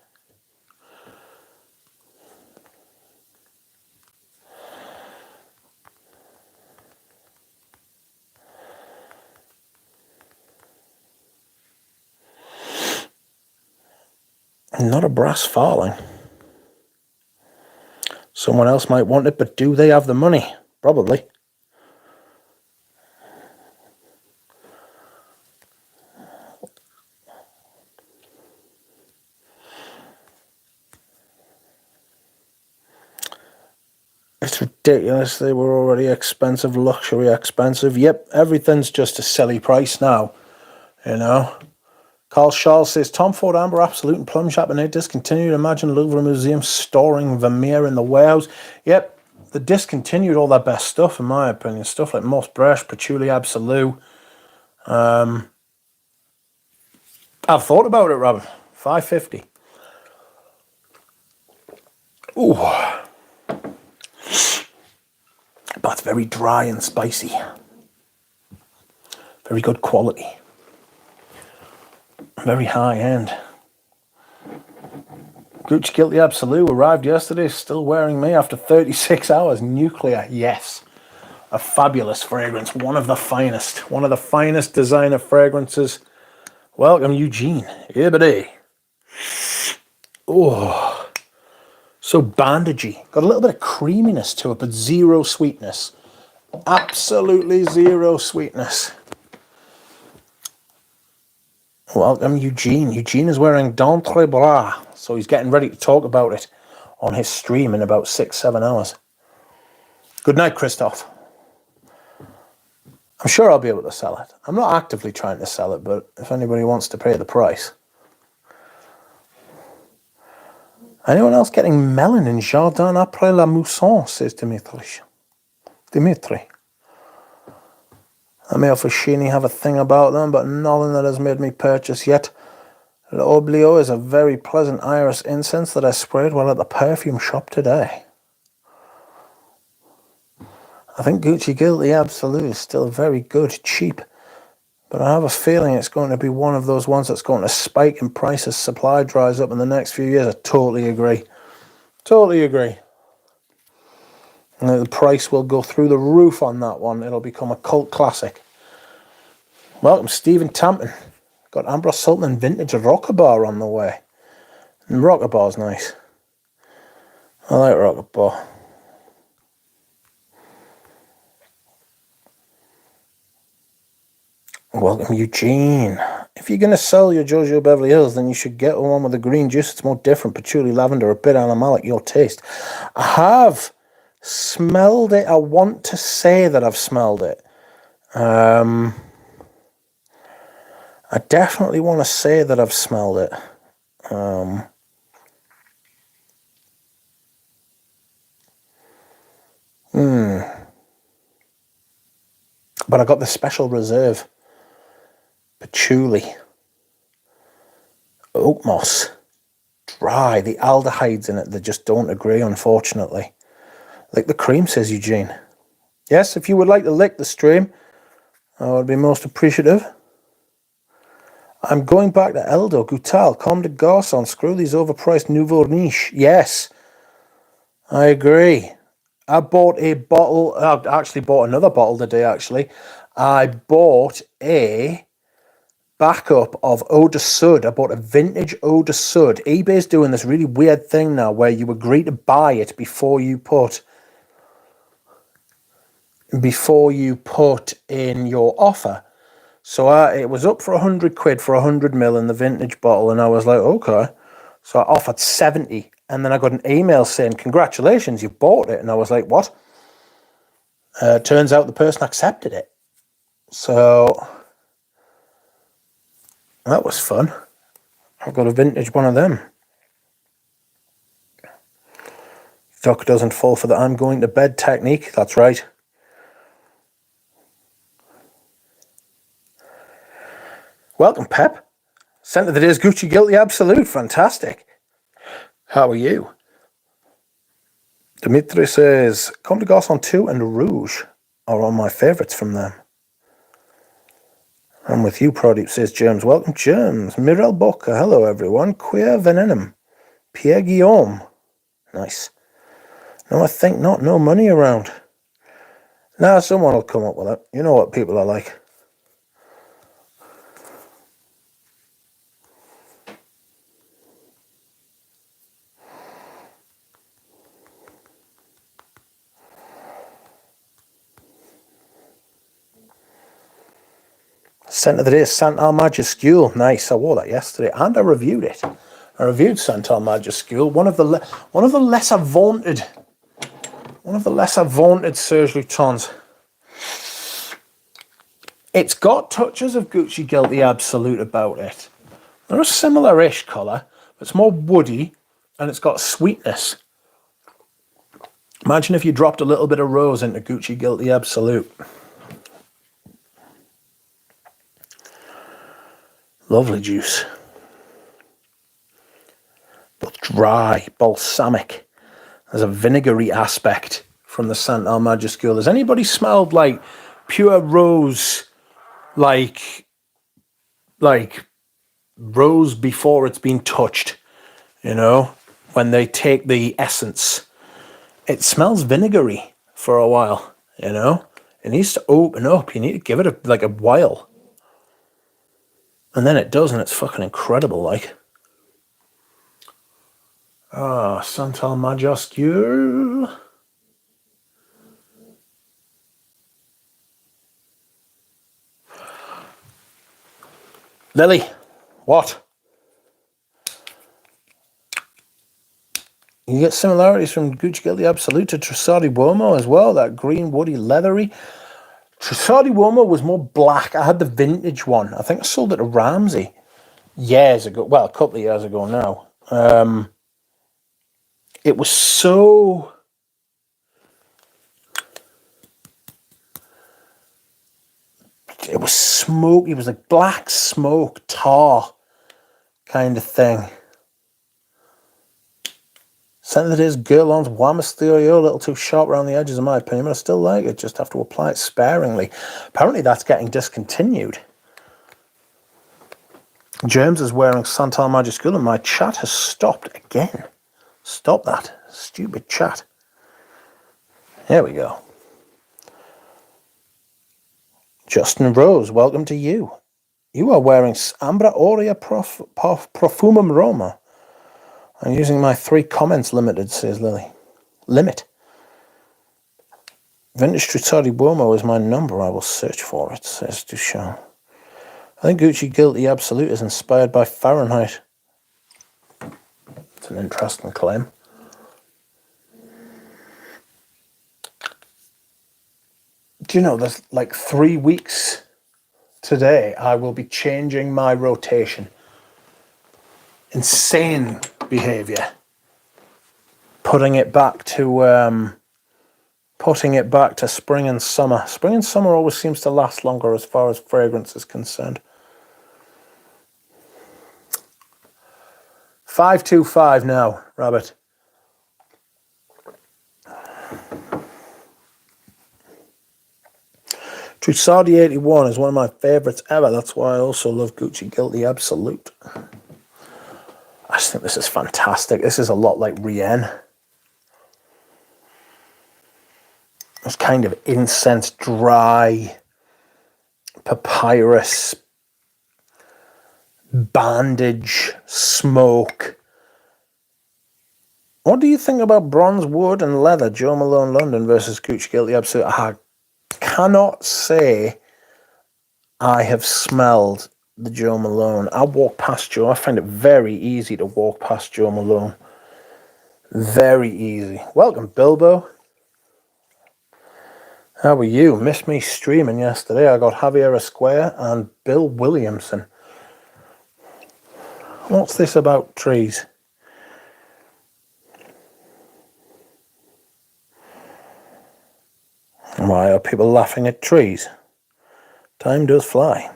Not a brass farthing. Someone else might want it, but do they have the money? Probably. It's ridiculous. They were already expensive, luxury expensive. Yep, everything's just a silly price now, you know. Carl Charles says, Tom Ford Amber Absolute and Plum Champagne discontinued. Imagine Louvre Museum storing Vermeer in the warehouse. Yep, they discontinued all their best stuff, in my opinion. Stuff like Moss Bresh, Patchouli Absolute. I've thought about it, Robert. 550. Ooh. But it's very dry and spicy. Very good quality. Very high end. Gucci Guilty Absolute arrived yesterday, still wearing me after 36 hours. Nuclear, yes. A fabulous fragrance. One of the finest. One of the finest designer fragrances. Welcome, Eugene. Yeah, buddy. Oh. So bandagey. Got a little bit of creaminess to it, but zero sweetness. Absolutely zero sweetness. Welcome, Eugene. Eugene is wearing D'Entre Bras, so he's getting ready to talk about it on his stream in about 6-7 hours. Good night, Christoph. I'm sure I'll be able to sell it. I'm not actively trying to sell it, but if anybody wants to pay the price. Anyone else getting melon in Jardin après la mousson, says Dimitri. I may for Sheeny have a thing about them, but nothing that has made me purchase yet. L'Oblio is a very pleasant iris incense that I sprayed while at the perfume shop today. I think Gucci Guilty Absolute is still very good, cheap. But I have a feeling it's going to be one of those ones that's going to spike in price as supply dries up in the next few years. I totally agree. Totally agree. And the price will go through the roof on that one. It'll become a cult classic. Welcome, Stephen Tampton. Got Ambrose Sultan and Vintage Rocker Bar on the way. And Rocker Bar's nice. I like Rocker Bar. Welcome, Eugene. If you're going to sell your Jojo Beverly Hills, then you should get one with the green juice. It's more different. Patchouli, lavender, a bit animalic, your taste. I have smelled it. I want to say that I've smelled it. I definitely want to say that I've smelled it. But I got the special reserve. Patchouli. Oak moss. Dry. The aldehydes in it, they just don't agree, unfortunately. Lick the cream, says Eugene. Yes, if you would like to lick the stream, I would be most appreciative. I'm going back to Eldo, Goutal, Comme de Garçon, screw these overpriced nouveau niche. Yes, I agree. I bought a bottle, I actually bought another bottle today, actually. I bought a backup of Eau de Sud. I bought a vintage Eau de Sud. eBay's doing this really weird thing now where you agree to buy it before you put in your offer. So it was up for 100 quid for 100 ml in the vintage bottle, and I was like, okay. So I offered 70, and then I got an email saying, congratulations, you bought it. And I was like, what? Turns out the person accepted it. So that was fun. I've got a vintage one of them. Duck doesn't fall for the I'm going to bed technique. That's right. Welcome, Pep. Scent of the day is Gucci Guilty Absolute. Fantastic. How are you? Dimitri says, Comme de Garçon 2 and Rouge are all my favourites from them. I'm with you, Pradeep, says Germs. Welcome, Germs. Mirel Boca. Hello, everyone. Queer Venenum. Pierre Guillaume. Nice. No, I think not. No money around. Nah, someone will come up with it. You know what people are like. Scent of the day is Santal Majuscule. Nice. I wore that yesterday, and I reviewed it. I reviewed Santal Majuscule, one of the lesser vaunted Serge Lutens. It's got touches of Gucci Guilty Absolute about it. They're a similar-ish colour, but it's more woody, and it's got sweetness. Imagine if you dropped a little bit of rose into Gucci Guilty Absolute. Lovely juice. But dry, balsamic. There's a vinegary aspect from the Santal Majuscule. Has anybody smelled like pure rose, like rose before it's been touched? You know, when they take the essence, it smells vinegary for a while. You know, it needs to open up. You need to give it a while. And then it does, and it's fucking incredible, like. Ah, Santal Majuscule. Lily, what? You get similarities from Gucci Guilty Absolute to Trussardi Uomo as well, that green, woody, leathery. Trussardi Uomo was more black. I had the vintage one. I think I sold it to Ramsey years ago. Well, a couple of years ago now. It was so... It was smoke. It was like black smoke, tar kind of thing. Scent of it is Guerlain's Warm Mysterio, a little too sharp around the edges in my opinion, but I still like it, just have to apply it sparingly. Apparently that's getting discontinued. James is wearing Santal Majuscula, and my chat has stopped again. Stop that. Stupid chat. There we go. Justin Rose, welcome to you. You are wearing Ambra Aurea Profumum Roma. I'm using my 3 comments limited, says Lily. Limit. Vintage Truzzardi Uomo is my number. I will search for it, says Duchamp. I think Gucci Guilty Absolute is inspired by Fahrenheit. It's an interesting claim. Do you know, there's like 3 weeks today I will be changing my rotation. Insane behaviour. Putting it back to spring and summer. Spring and summer always seems to last longer as far as fragrance is concerned. 525 now, Rabbit. Trussardi 81 is one of my favourites ever. That's why I also love Gucci Guilty Absolute. I just think this is fantastic. This is a lot like Rien. It's kind of incense, dry, papyrus, bandage, smoke. What do you think about bronze, wood and leather? Joe Malone London versus Gucci Guilty Absolute. I cannot say I have smelled the Joe Malone. I walk past Joe. I find it very easy to walk past Joe Malone. Very easy. Welcome, Bilbo. How are you? Missed me streaming yesterday. I got Javier Esquire and Bill Williamson. What's this about trees? Why are people laughing at trees? Time does fly.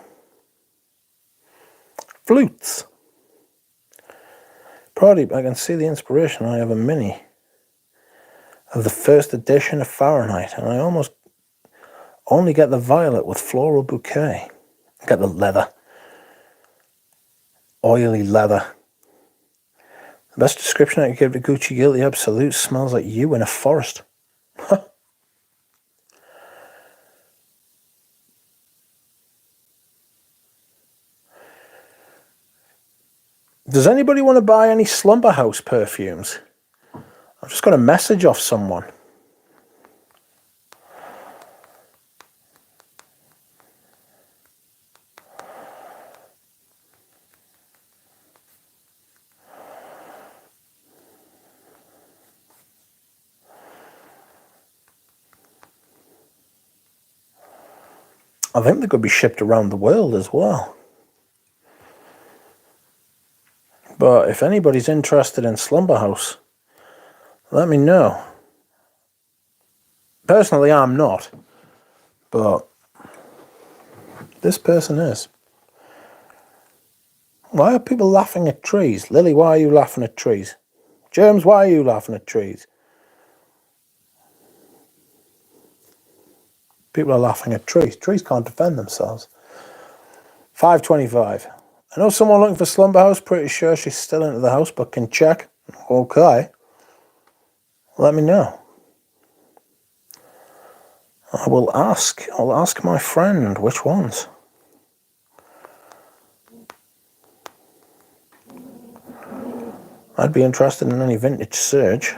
Flutes. Pradeep, I can see the inspiration. I have a mini of the first edition of Fahrenheit, and I almost only get the violet with floral bouquet. I get the leather. Oily leather. The best description I could give to Gucci Guilty Absolute: smells like you in a forest. Does anybody want to buy any Slumber House perfumes? I've just got a message off someone. I think they could be shipped around the world as well. But if anybody's interested in Slumber House, let me know. Personally, I'm not. But this person is. Why are people laughing at trees? Lily, why are you laughing at trees? James, why are you laughing at trees? People are laughing at trees. Trees can't defend themselves. 525. I know someone looking for Slumber House. Pretty sure she's still into the house, but can check. Okay. Let me know. I will ask. I'll ask my friend which ones. I'd be interested in any vintage Surge.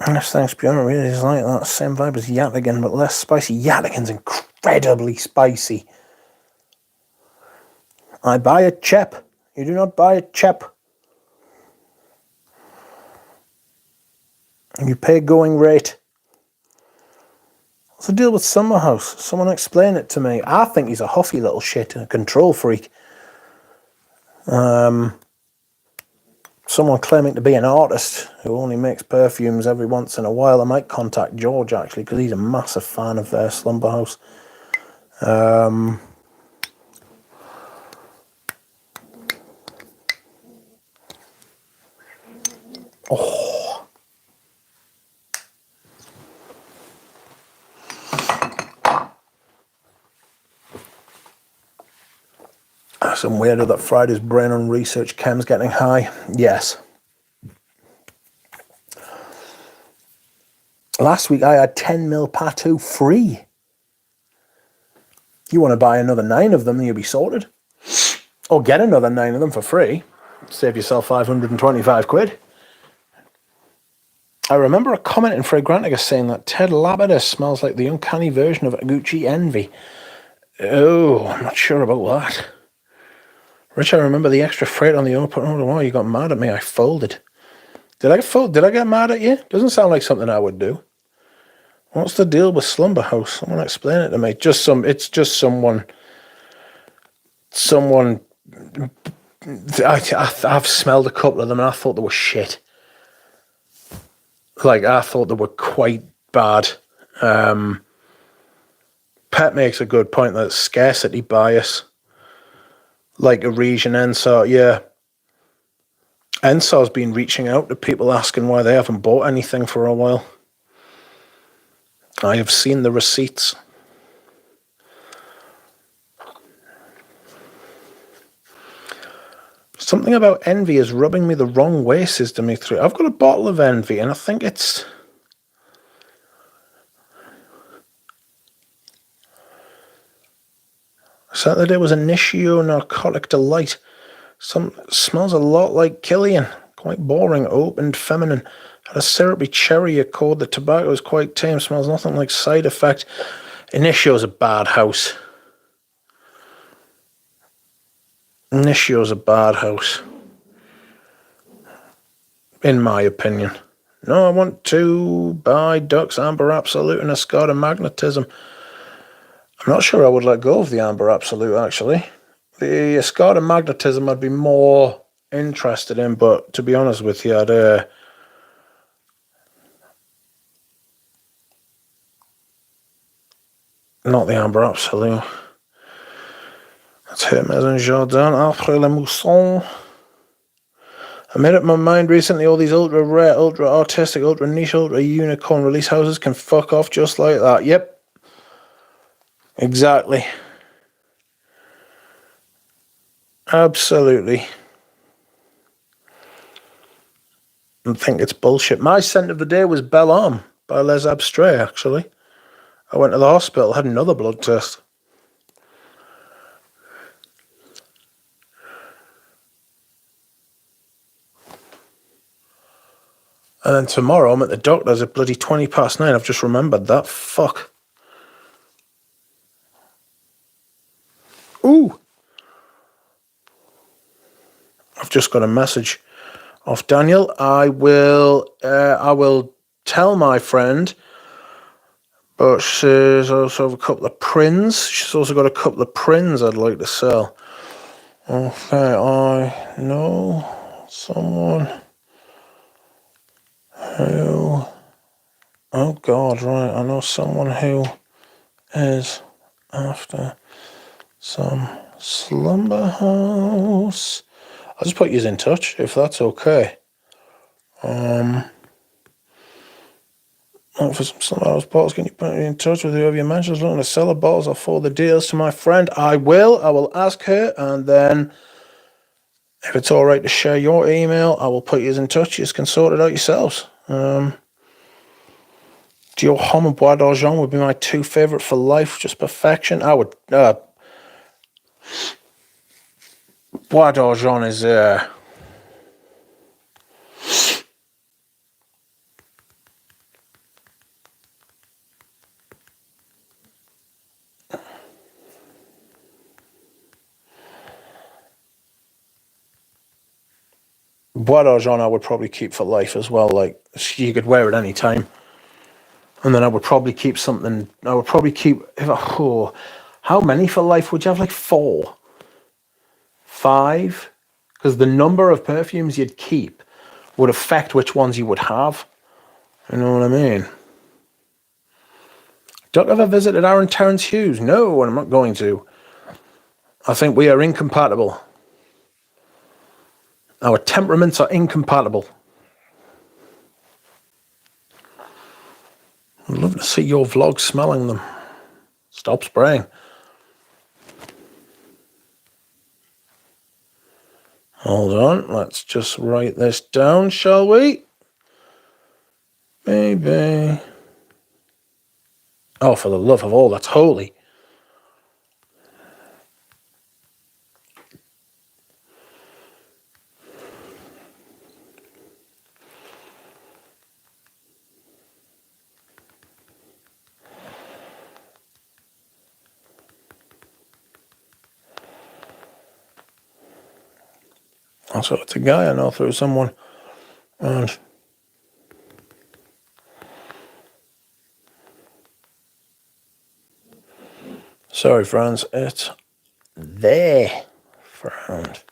This thing's pure really is like that same vibe as Yataghan, but less spicy. Yataghan's incredibly spicy. I buy a chep. You do not buy a chep. You pay going rate. What's the deal with Summer House? Someone explain it to me. I think he's a huffy little shit and a control freak. Someone claiming to be an artist who only makes perfumes every once in a while. I might contact George, actually, because he's a massive fan of Slumber House. Oh. Some weirdo that fried his brain on research chem's getting high. Yes. Last week I had 10ml Patu free. You want to buy another 9 of them and you'll be sorted. Or get another 9 of them for free. Save yourself 525 quid. I remember a comment in Fragrantica saying that Ted Labrador smells like the uncanny version of Gucci Envy. Oh, I'm not sure about that. Rich, I remember the extra freight on the open. Oh, you got mad at me. I folded. Did I get mad at you? Doesn't sound like something I would do. What's the deal with Slumber House? Someone explain it to me. It's just someone. I've smelled a couple of them and I thought they were shit. Like, I thought they were quite bad. Pet makes a good point that it's scarcity bias. Like a region Ensor, yeah. Ensor's been reaching out to people asking why they haven't bought anything for a while. I have seen the receipts. Something about Envy is rubbing me the wrong way, says Dimitri. I've got a bottle of Envy and I think it's... Saturday was Initio Narcotic Delight. Smells a lot like Killian. Quite boring, opened, feminine. Had a syrupy cherry accord. The tobacco is quite tame. Smells nothing like Side Effect. Initio's a bad house. Initio's a bad house. In my opinion. No, I want to buy Dux Amber Absolute and Escada Magnetism. I'm not sure I would let go of the Amber Absolute, actually. The Escada Magnetism I'd be more interested in, but to be honest with you, I'd... not the Amber Absolute. That's Hermes and Jardin, Après la Mousson. I made up my mind recently, all these ultra rare, ultra artistic, ultra niche, ultra unicorn release houses can fuck off just like that. Yep. Exactly. Absolutely. I think it's bullshit. My scent of the day was Belle Arme by Les Abstraits, actually. I went to the hospital, had another blood test. And then tomorrow I'm at the doctor's at bloody 9:20. I've just remembered that. Fuck. Ooh. I've just got a message off Daniel. I will tell my friend, but she's also a couple of prints. She's also got a couple of prints I'd like to sell. Okay, I know someone who... Oh God, right. I know someone who is after some Slumber House. I'll just put you in touch, if that's okay. For some Slumber House bottles, can you put me in touch with whoever you mentioned? Looking to sell the bottles, I'll forward the deals to my friend. I will ask her, and then if it's all right to share your email, I will put you in touch. You can sort it out yourselves. Dior Homme and Bois d'Argent would be my 2 favourite for life, just perfection. I would... Bois d'Argent is... Bois d'Argent I would probably keep for life as well. Like, you could wear it any time. And then I would probably keep something... I would probably keep... how many for life would you have? Like 4? 5? because the number of perfumes you'd keep would affect which ones you would have. You know what I mean? Don't ever visited Aaron Terence Hughes? No, I'm not going to. I think we are incompatible. Our temperaments are incompatible. I'd love to see your vlog smelling them. Stop spraying. Hold on, let's just write this down, shall we? Baby. Oh, for the love of all that's holy. Also, it's a guy I know through someone. And sorry, friends, it's there, friend.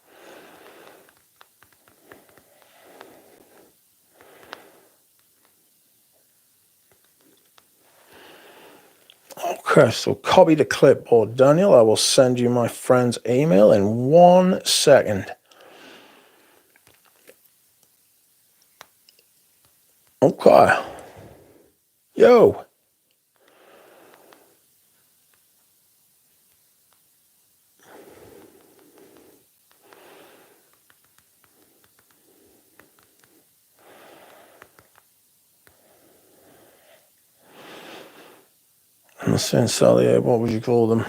Okay, so copy the clipboard, Daniel. I will send you my friend's email in 1 second. Okay. Yo. I'm saying Sally, what would you call them?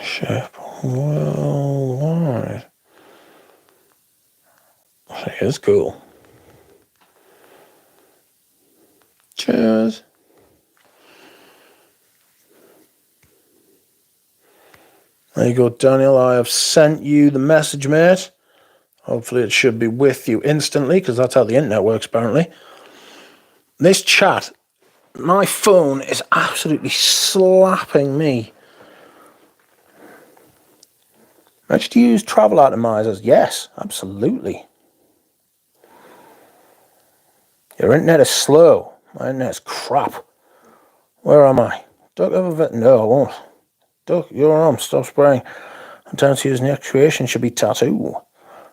Shape well wide. I think it's cool. Cheers. There you go, Daniel. I have sent you the message, mate. Hopefully it should be with you instantly, because that's how the internet works, apparently. This chat, my phone is absolutely slapping me. Should you use travel atomizers? Yes, absolutely. Your internet is slow. My internet's crap. Where am I? Duck over it? No, I won't. Duck, your arm, stop spraying. I'm down to using the actuation should be tattoo.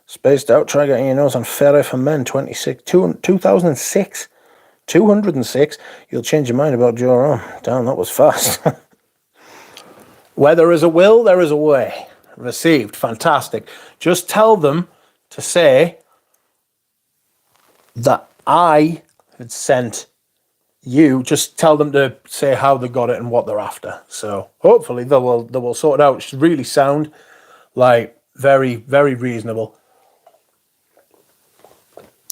Spaced out, try getting your nose on Ferry for Men 2006. 206. You'll change your mind about your arm. Damn, that was fast. Where there is a will, there is a way. Received. Fantastic. Just tell them to say that I had sent you. Just tell them to say how they got it and what they're after. So hopefully they will sort it out. It should really sound like very, very reasonable.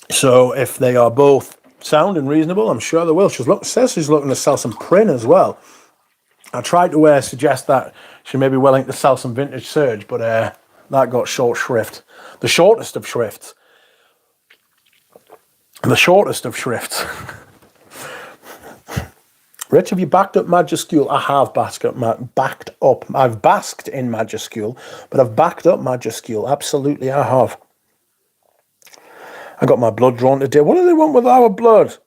So if they are both sound and reasonable, I'm sure they will. Says she's looking to sell some print as well. I tried to suggest that she may be willing to sell some vintage serge, but that got short shrift. The shortest of shrifts. The shortest of shrifts. Rich, have you backed up Majuscule? I have backed up. I've basked in Majuscule, but I've backed up Majuscule. Absolutely, I have. I got my blood drawn today. What do they want with our blood?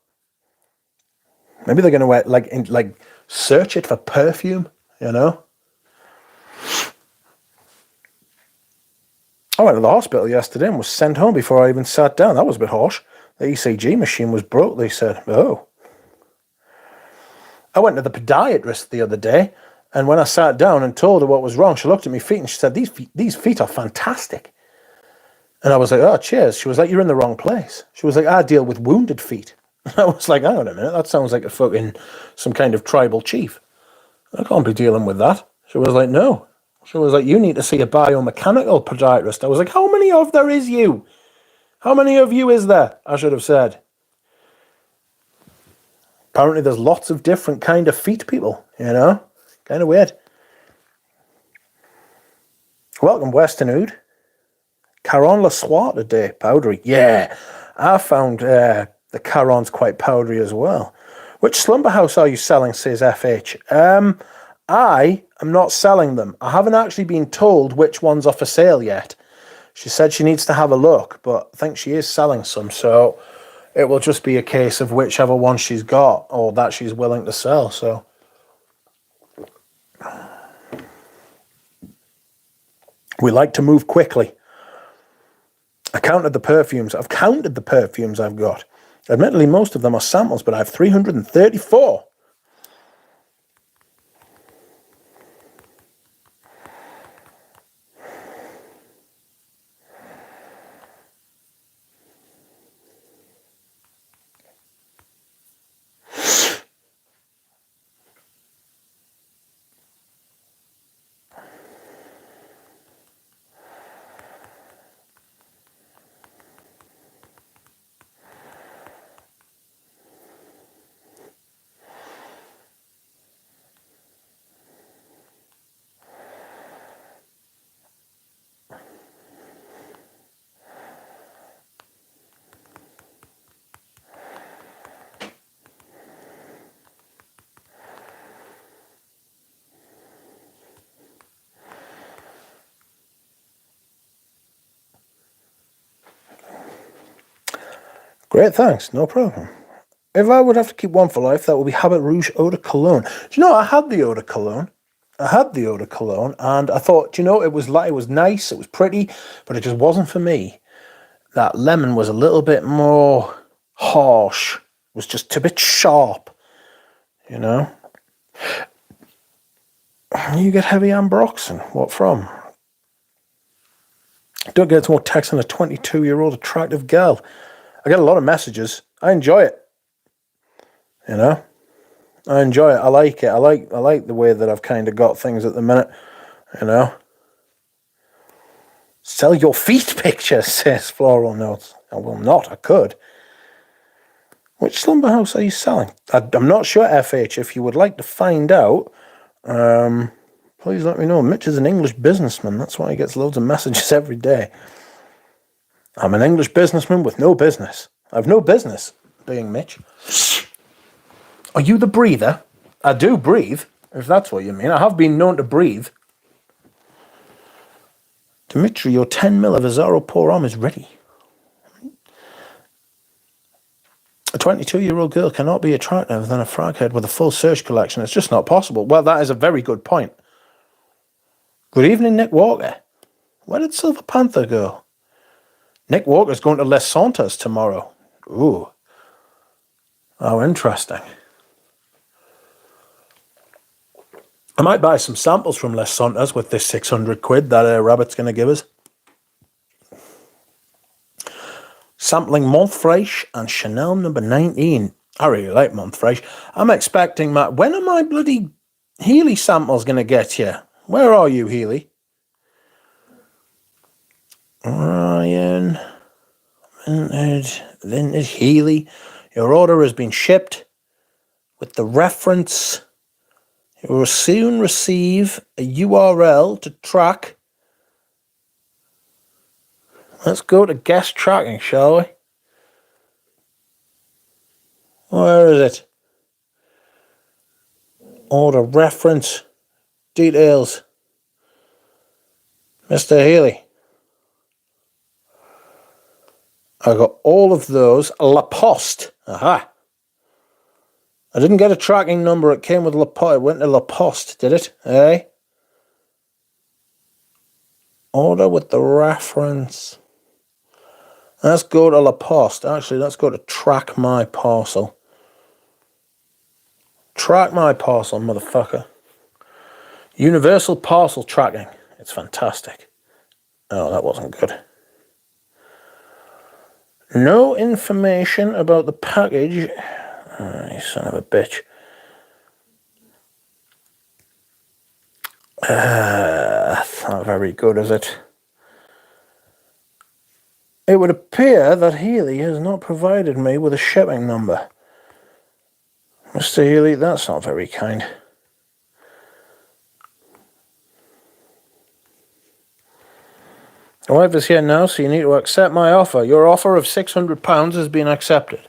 Maybe they're going to search it for perfume, you know? I went to the hospital yesterday and was sent home before I even sat down. That was a bit harsh. The ECG machine was broke, they said. Oh. I went to the podiatrist the other day, and when I sat down and told her what was wrong, she looked at my feet and she said, these feet are fantastic. And I was like, oh, cheers. She was like, you're in the wrong place. She was like, I deal with wounded feet. And I was like, hang on a minute, that sounds like some kind of tribal chief. I can't be dealing with that. She was like, no. She was like, you need to see a biomechanical podiatrist. I was like, how many of there is you? How many of you is there? I should have said. Apparently there's lots of different kind of feet people, you know? Kind of weird. Welcome, Westernhood. Caron Le Soir today, powdery. Yeah, I found the Caron's quite powdery as well. Which slumber house are you selling, says FH? I am not selling them. I haven't actually been told which ones are for sale yet. She said she needs to have a look, but I think she is selling some, so it will just be a case of whichever one she's got or that she's willing to sell. So we like to move quickly. I counted the perfumes. I've counted the perfumes I've got. Admittedly, most of them are samples, but I have 334. Great, thanks. No problem. If I would have to keep one for life, that would be Habit Rouge Eau de Cologne. Do you know, I had the Eau de Cologne. And I thought, it was nice, it was pretty, but it just wasn't for me. That lemon was a little bit more harsh. It was just a bit sharp, You get heavy ambroxan. What from? Don't get more text than a 22-year-old attractive girl. I get a lot of messages. I enjoy it. I enjoy it. I like it. I like the way that I've kind of got things at the minute. Sell your feet pictures, says Floral Notes. I will not. I could. Which slumber house are you selling? I'm not sure, FH. If you would like to find out, please let me know. Mitch is an English businessman. That's why he gets loads of messages every day. I'm an English businessman with no business. I have no business being Mitch. Are you the breather? I do breathe, if that's what you mean. I have been known to breathe. Dimitri, your 10 mil of Azaro Pour Homme is ready. A 22-year-old girl cannot be attractive than a fraghead with a full search collection. It's just not possible. Well, that is a very good point. Good evening, Nick Walker. Where did Silver Panther go? Nick Walker's going to Les Santas tomorrow. Ooh. How interesting. I might buy some samples from Les Santas with this 600 quid that Rabbit's going to give us. Sampling Montfresh and Chanel number 19. I really like Montfresh. I'm expecting Matt. When are my bloody Healy samples going to get you? Where are you, Healy? Ryan. Vintage Healy. Your order has been shipped with the reference. You will soon receive a URL to track. Let's go to guest tracking, shall we? Where is it? Order reference details. Mr. Healy. I got all of those. La Poste. Aha. I didn't get a tracking number. It came with La Poste. It went to La Poste, did it? Eh? Order with the reference. Let's go to La Poste. Actually, let's go to track my parcel. Track my parcel, motherfucker. Universal parcel tracking. It's fantastic. Oh, that wasn't good. No information about the package. Oh, you son of a bitch. That's not very good, is it? It would appear that Healy has not provided me with a shipping number. Mr. Healy, that's not very kind. The wife is here now, so you need to accept my offer. Your offer of £600 has been accepted.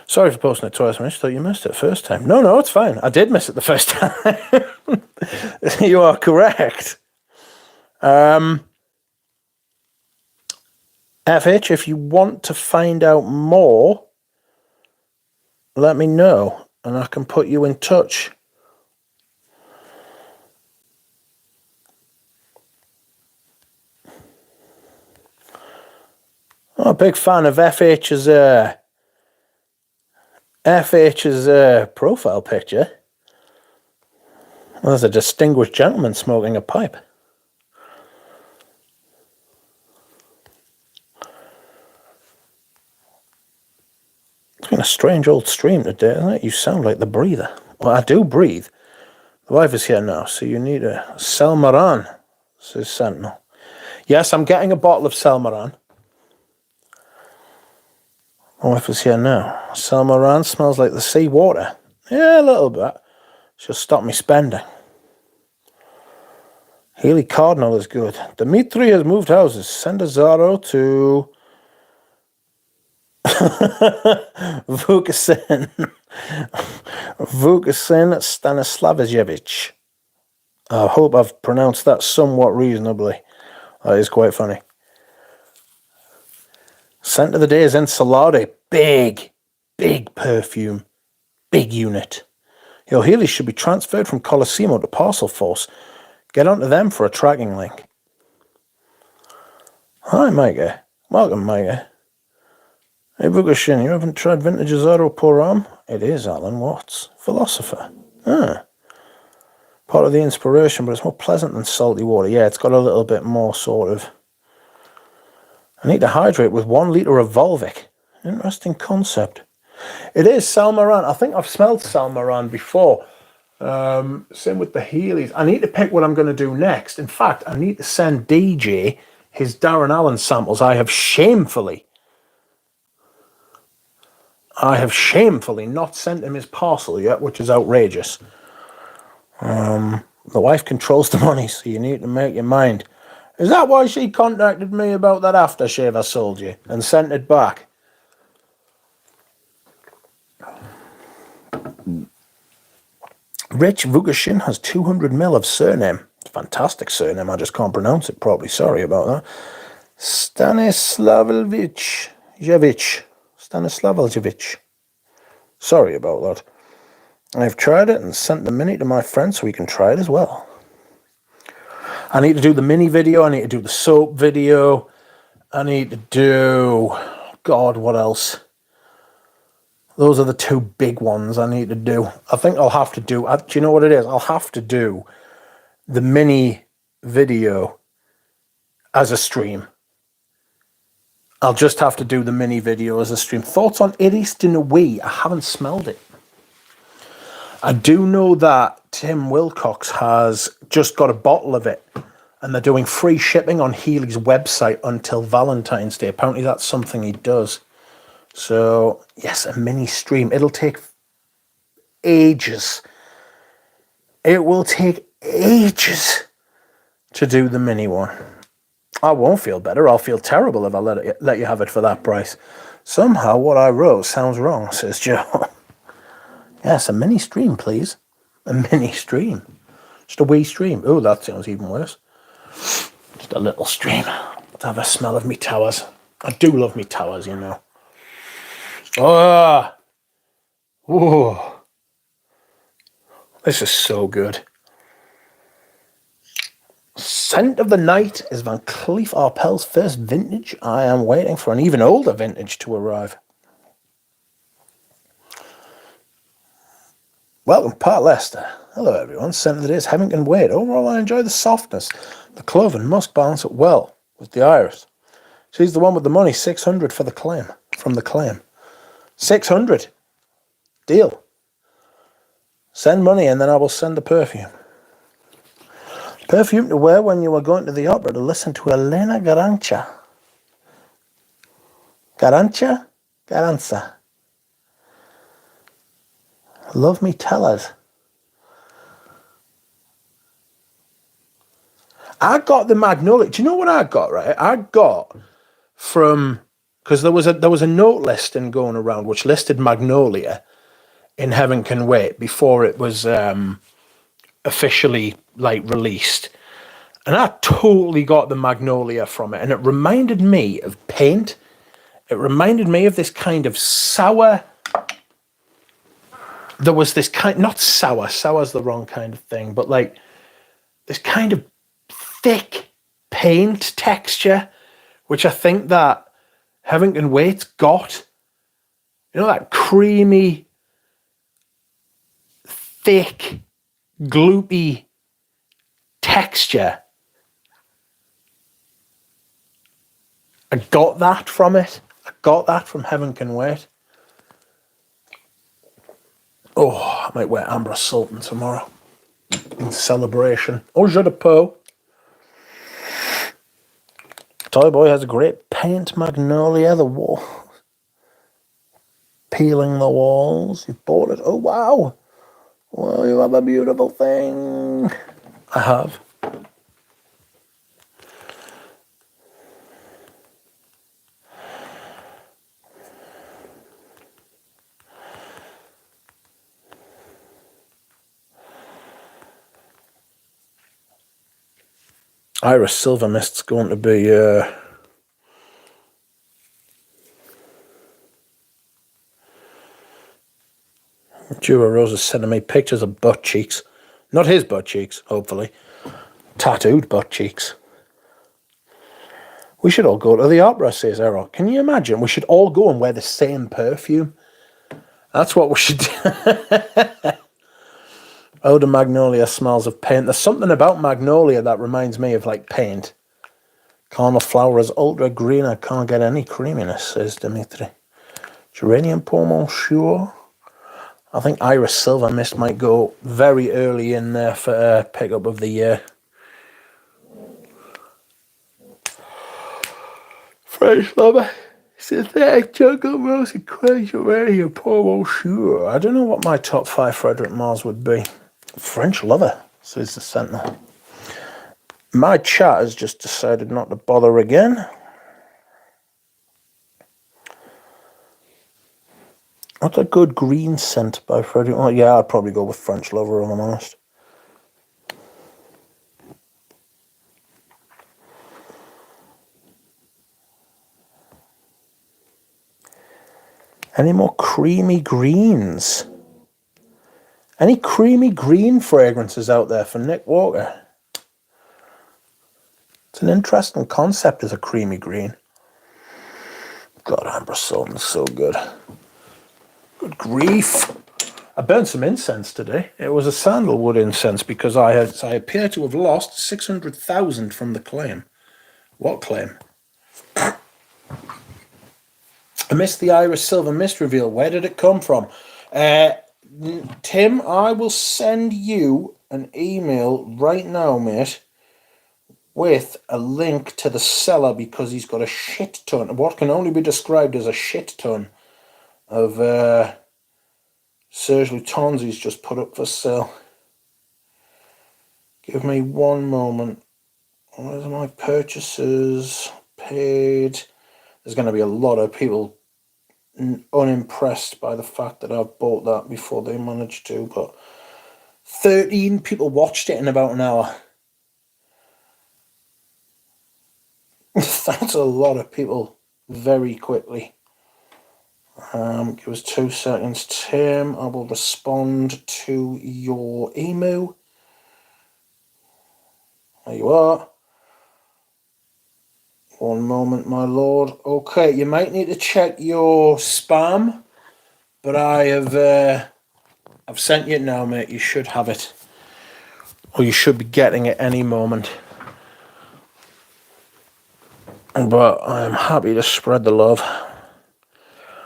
Sorry for posting it twice. I just thought you missed it first time. No, it's fine. I did miss it the first time. You are correct. FH, if you want to find out more, let me know and I can put you in touch. I'm a big fan of FH's profile picture. Well, there's a distinguished gentleman smoking a pipe. It's been a strange old stream today, isn't it? You sound like the breather. Well, I do breathe. The wife is here now, so you need a Selmaran, says Sentinel. Yes, I'm getting a bottle of Selmaran. My wife is here now. Selmaran smells like the sea water. Yeah, a little bit. She'll stop me spending. Healy Cardinal is good. Dimitri has moved houses. Send a Zaro to Vukasin. Vukasin Stanislavovich. I hope I've pronounced that somewhat reasonably. That is quite funny. Scent of the day is Ensalada. Big perfume. Big unit. Your Healy should be transferred from Colosimo to Parcel Force. Get onto them for a tracking link. Hi, Micah. Welcome, Micah. Hey, Vugashin, you haven't tried Vintage Azaro Poram? It is Alan Watts. Philosopher. Ah. Part of the inspiration, but it's more pleasant than salty water. Yeah, it's got a little bit more sort of... I need to hydrate with 1 litre of Volvic. Interesting concept. It is Salmaran. I think I've smelled Salmaran before. Same with the Heelys. I need to pick what I'm going to do next. In fact, I need to send DJ his Darren Allen samples. I have shamefully not sent him his parcel yet, which is outrageous. The wife controls the money, so you need to make your mind. Is that why she contacted me about that aftershave I sold you and sent it back? Rich Vugashin has 200 mil of surname. Fantastic surname, I just can't pronounce it properly. Sorry about that. Stanislavovich. Sorry about that. I've tried it and sent the mini to my friend so he can try it as well. I need to do the mini video. I need to do the soap video. I need to do... God, what else? Those are the 2 big ones I need to do. I think I'll have to do... do you know what it is? I'll have to do the mini video as a stream. I'll just have to do the mini video as a stream. Thoughts on Iris de Nuit? I haven't smelled it. I do know that Tim Wilcox has just got a bottle of it and they're doing free shipping on Healy's website until Valentine's Day. Apparently that's something he does. So, yes, a mini stream. It'll take ages. It will take ages to do the mini one. I won't feel better. I'll feel terrible if I let you have it for that price. Somehow what I wrote sounds wrong, says Joe. Yes, a mini stream, please. A mini stream. Just a wee stream. Oh, that sounds even worse. Just a little stream. To have a smell of me towers. I do love me towers, you know. Oh, this is so good. Scent of the night is Van Cleef Arpels' first vintage. I am waiting for an even older vintage to arrive. Welcome, Pat Lester. Hello, everyone. Scent of the day is Hemington Wade. Overall, I enjoy the softness. The clove and musk balance it well with the iris. She's the one with the money. 600 for the claim. From the claim. 600. Deal. Send money and then I will send the perfume. Perfume to wear when you are going to the opera to listen to Elena Garancha. Garanza. Love me tellers. I got the Magnolia. Do you know what I got, right? I got from because there was a note listing going around which listed Magnolia in Heaven Can Wait before it was officially like released, and I totally got the Magnolia from it, and it reminded me of paint. It reminded me of this kind of sour. There was this kind, not sour. Sour's the wrong kind of thing, but like this kind of thick paint texture, which I think that Heaven Can Wait's got. You know, that creamy, thick, gloopy texture. I got that from it. I got that from Heaven Can Wait. Oh, I might wear Amber Sultan tomorrow in celebration. Au jeu de peau. Toy Boy has a great paint Magnolia. The wall, peeling the walls. You bought it. Oh wow! Well, you have a beautiful thing. I have. Iris Silver Mist's going to be Jura Rose is sending me pictures of butt cheeks. Not his butt cheeks, hopefully. Tattooed butt cheeks. We should all go to the opera, says Errol. Can you imagine? We should all go and wear the same perfume. That's what we should do. Oh, the Magnolia smells of paint. There's something about Magnolia that reminds me of like paint. Caramel flower is ultra green. I can't get any creaminess, says Dimitri. Geranium pour monsieur. I think Iris Silver Mist might go very early in there for pickup of the year. French lover. Synthetic jungle rose and quench geranium pour monsieur. I don't know what my top 5 Frederick Mars would be. French lover, says the Sentinel. My chat has just decided not to bother again. What's a good green scent by Frederick? Oh, yeah, I'd probably go with French lover, if I'm honest. Any more creamy greens? Any creamy green fragrances out there for Nick Walker? It's an interesting concept as a creamy green. God, Amber Sultan's so good. Good grief. I burned some incense today. It was a sandalwood incense because I appear to have lost 600,000 from the claim. What claim? I missed the Iris Silver Mist reveal. Where did it come from? Tim, I will send you an email right now, mate, with a link to the seller because he's got a shit ton, what can only be described as a shit ton of Serge Lutons he's just put up for sale. Give me one moment. Where's my purchases? Paid. There's going to be a lot of people unimpressed by the fact that I've bought that before they managed to, but 13 people watched it in about an hour. That's a lot of people very quickly. Give us 2 seconds, Tim. I will respond to your email. There you are. One moment, my lord. Okay, you might need to check your spam, but I've sent you it now, mate. You should have it, or you should be getting it any moment. But I'm happy to spread the love.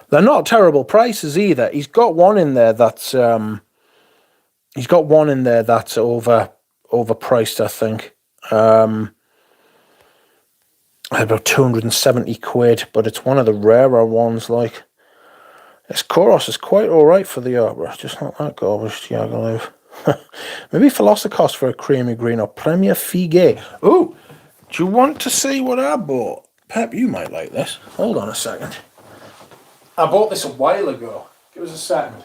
They're not terrible prices either. He's got one in there that's overpriced, I think. About 270 quid, but it's one of the rarer ones. Like, this Koros is quite alright for the opera, just not that garbage, Diagolov. Maybe Philosopos for a creamy green or Premier Figue. Ooh, do you want to see what I bought? Pep, you might like this. Hold on a second. I bought this a while ago. Give us a second.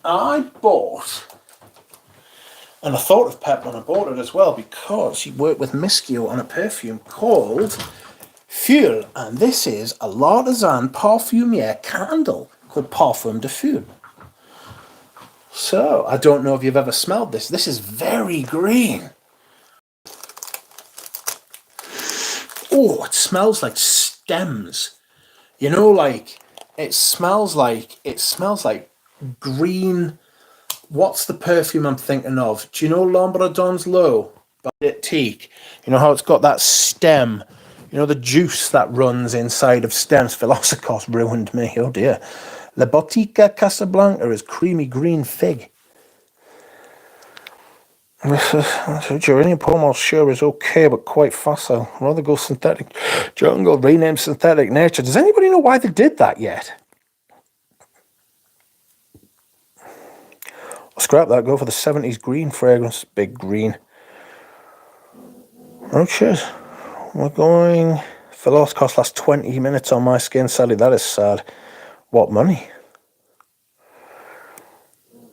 I bought, and I thought of Pep when I bought it as well, because he worked with Miskio on a perfume called Fuel, and this is a L'Artisan Parfumier candle called Parfum de Fuel. So, I don't know if you've ever smelled this. This is very green. Oh, it smells like stems. You know, like, it smells like green. What's the perfume I'm thinking of? Do you know Lombardon's Low by Teak? You know how it's got that stem? You know the juice that runs inside of stems? Velocicos ruined me, oh dear. La Botica Casablanca is creamy green fig. Geranium palm sure is okay, but quite facile. Rather go synthetic jungle, rename synthetic nature. Does anybody know why they did that yet? I'll scrap that, go for the 70s green fragrance. Big green. Oh, cheers. We're going... Velocicos lasts 20 minutes on my skin. Sadly, that is sad. What money?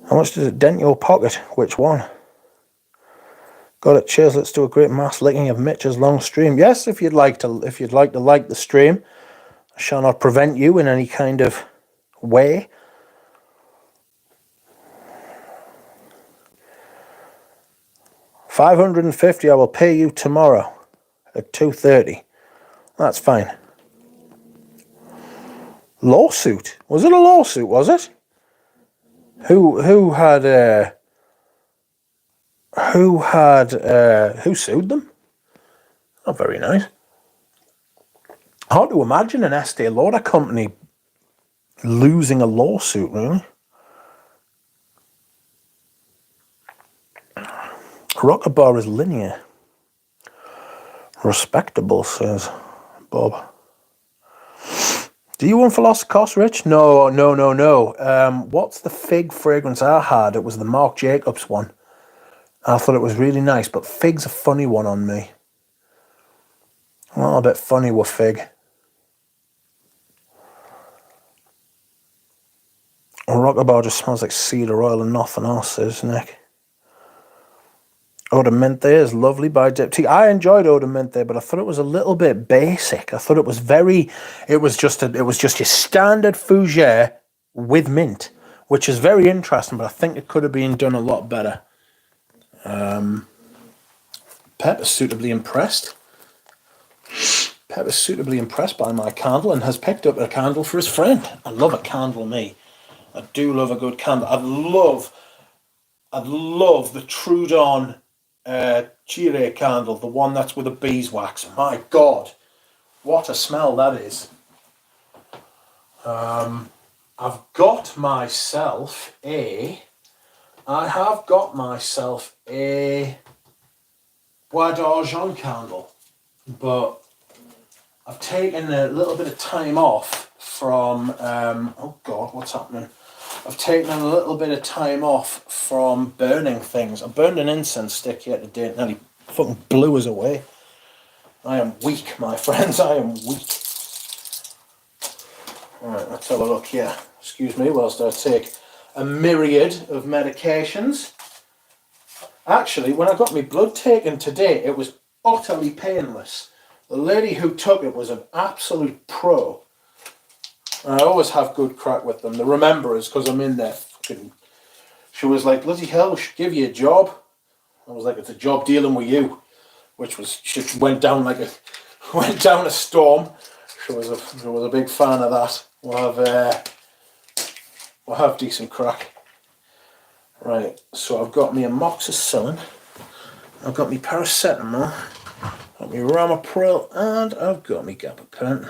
How much does it dent your pocket? Which one? Got it. Cheers. Let's do a great mass licking of Mitch's long stream. Yes, if you'd like to like the stream, I shall not prevent you in any kind of way. $550. I will pay you tomorrow at 2:30. That's fine. Lawsuit? Was it a lawsuit? Was it? Who sued them? Not very nice. Hard to imagine an Estee Lauder company losing a lawsuit, really. Rocker bar is linear. Respectable, says Bob. Do you want Velocicos, Rich? No. What's the fig fragrance I had? It was the Marc Jacobs one. I thought it was really nice, but fig's a funny one on me. I'm a little bit funny with fig. Rocker bar just smells like cedar oil and nothing else, says Nick. Eau de Mente is lovely by Dip Tea. I enjoyed Eau de Mente, but I thought it was a little bit basic. I thought it was just your standard fougere with mint, which is very interesting, but I think it could have been done a lot better. Pep is suitably impressed. Pep is suitably impressed by my candle and has picked up a candle for his friend. I love a candle, me. I do love a good candle. I love the Trudon Chire candle, the one that's with a beeswax. My God, what a smell that is. I have got myself a Bois d'Argent candle, but I've taken a little bit of time off from, oh God, what's happening? I've taken a little bit of time off from burning things. I burned an incense stick yet today. It nearly fucking blew us away. I am weak, my friends. I am weak. Alright, let's have a look here. Excuse me whilst I take a myriad of medications. Actually, when I got my blood taken today, it was utterly painless. The lady who took it was an absolute pro. I always have good crack with them. The rememberers, because I'm in there. She was like, bloody hell, we should give you a job. I was like, it's a job dealing with you. Which was, she went down a storm. She was a big fan of that. We'll have decent crack. Right, so I've got me amoxicillin. I've got me paracetamol. I've got me ramipril, and I've got me gabapentin.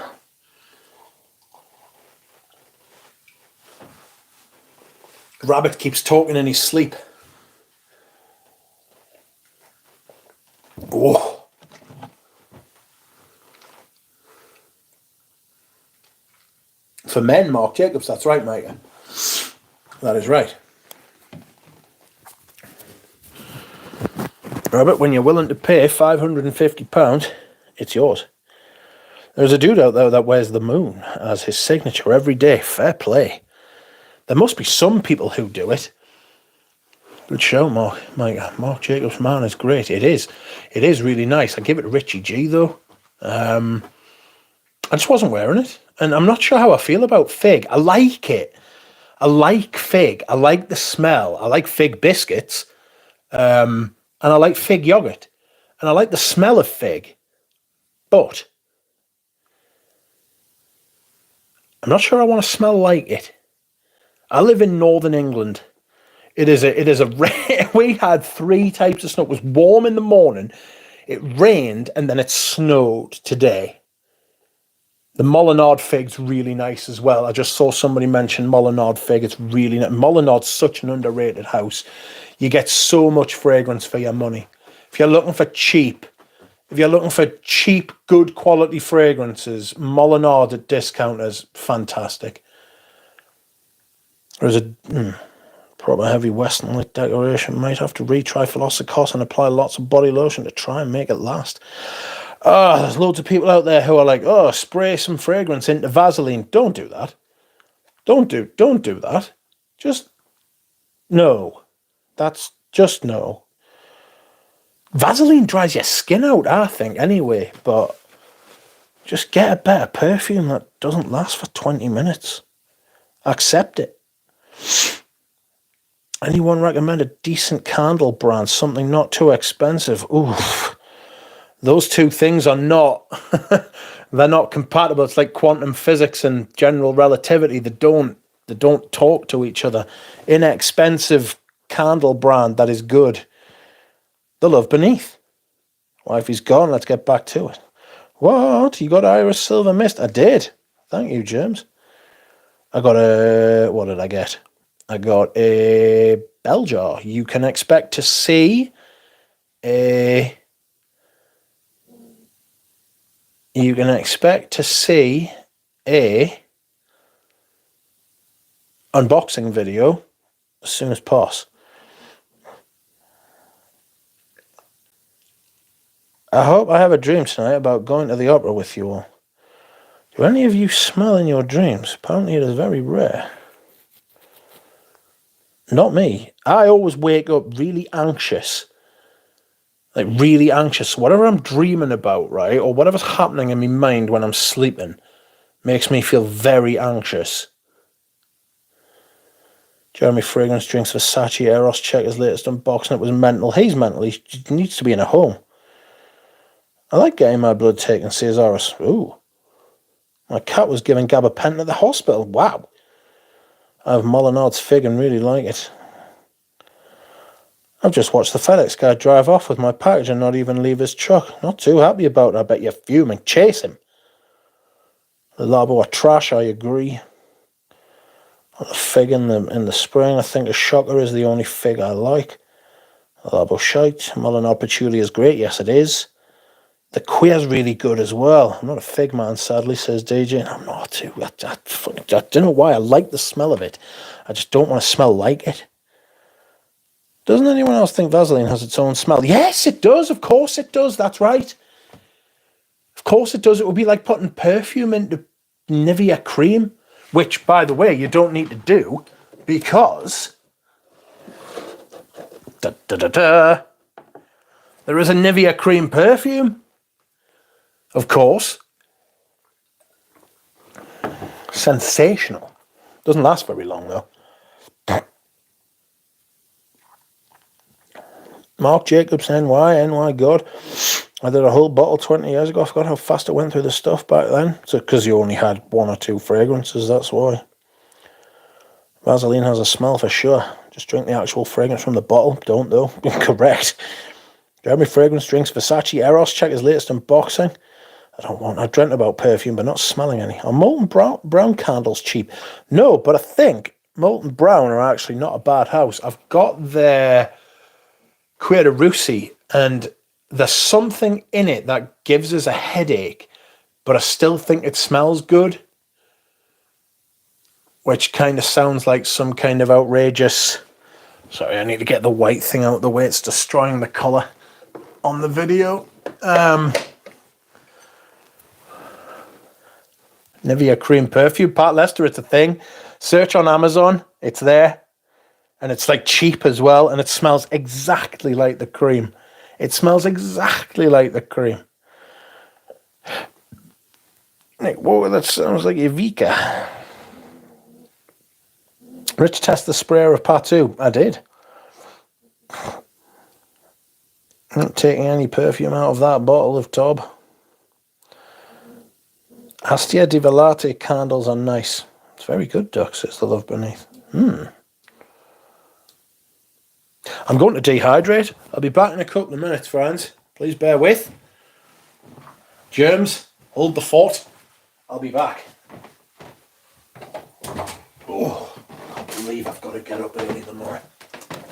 Rabbit keeps talking in his sleep. Oh. For men, Marc Jacobs, that's right, Micah. That is right. Rabbit, when you're willing to pay £550, it's yours. There's a dude out there that wears the moon as his signature every day. Fair play. There must be some people who do it. Good show, Mark. Mark Jacobs' man is great. It is. It is really nice. I give it to Richie G, though. I just wasn't wearing it. And I'm not sure how I feel about fig. I like it. I like fig. I like the smell. I like fig biscuits. And I like fig yogurt. And I like the smell of fig. But I'm not sure I want to smell like it. I live in northern England. It is a we had 3 types of snow. It was warm in the morning, it rained, and then it snowed today. The Molinard fig's really nice as well. I just saw somebody mention Molinard fig. It's really nice. Molinard's such an underrated house. You get so much fragrance for your money. If you're looking for cheap, good quality fragrances, Molinard at discounters, fantastic. There's a proper heavy Western lit decoration. Might have to retry Philosopos and apply lots of body lotion to try and make it last. There's loads of people out there who are like, oh, spray some fragrance into Vaseline. Don't do that. Don't do that. Just no. That's just no. Vaseline dries your skin out, I think, anyway, but just get a better perfume that doesn't last for 20 minutes. Accept it. Anyone recommend a decent candle brand, something not too expensive? Oof. Those two things are not, they're not compatible. It's like quantum physics and general relativity. They don't talk to each other. Inexpensive candle brand that is good. The Love Beneath. Wifey's gone. Let's get back to it. What? You got Iris Silver Mist? I did. Thank you, James. I got what did I get? I got a bell jar. You can expect to see a unboxing video as soon as possible. I hope I have a dream tonight about going to the opera with you all. Do any of you smell in your dreams? Apparently it is very rare. Not me. I always wake up really anxious. Like really anxious. Whatever I'm dreaming about, right? Or whatever's happening in my mind when I'm sleeping makes me feel very anxious. Jeremy Fragrance drinks Versace Eros. Check his latest unboxing. It was mental. He's mental. He needs to be in a home. I like getting my blood taken, says Oris. Ooh. My cat was given gabapentin at the hospital. Wow. I have Molinard's fig and really like it. I've just watched the FedEx guy drive off with my package and not even leave his truck. Not too happy about it. I bet you're fuming. Chase him. The Labo are trash, I agree. The fig in the spring. I think the Shocker is the only fig I like. The Labo shite. Molinard Patchouli is great. Yes, it is. The Queer's really good as well. I'm not a fig man, sadly, says DJ. I'm not too. I don't know why. I like the smell of it. I just don't want to smell like it. Doesn't anyone else think Vaseline has its own smell? Yes, it does. Of course it does. That's right. Of course it does. It would be like putting perfume into Nivea cream, which, by the way, you don't need to do because there is a Nivea cream perfume. Of course. Sensational. Doesn't last very long, though. Mark Jacobs, NY God. I did a whole bottle 20 years ago. I forgot how fast I went through the stuff back then. So, because you only had 1 or 2 fragrances, that's why. Vaseline has a smell for sure. Just drink the actual fragrance from the bottle. Don't, though. Correct. Jeremy Fragrance drinks Versace Eros. Check his latest unboxing. I dreamt about perfume, but not smelling any. Are Molten Brown candles cheap? No, but I think Molten Brown are actually not a bad house. I've got their Cuir de Russie, and there's something in it that gives us a headache, but I still think it smells good, which kind of sounds like some kind of outrageous... Sorry, I need to get the white thing out of the way. It's destroying the colour on the video. Nivea cream perfume. Pat Lester, it's a thing. Search on Amazon. It's there. And it's like cheap as well. And it smells exactly like the cream. It smells exactly like the cream. Like, whoa, that sounds like Evika. Rich test the sprayer of part 2. I did. Not taking any perfume out of that bottle of Tob. Astia di Velate candles are nice. It's very good, Duck, says the love beneath. I'm going to dehydrate. I'll be back in a couple of minutes, friends. Please bear with. Germs, hold the fort. I'll be back. Oh, I can't believe I've got to get up early tomorrow.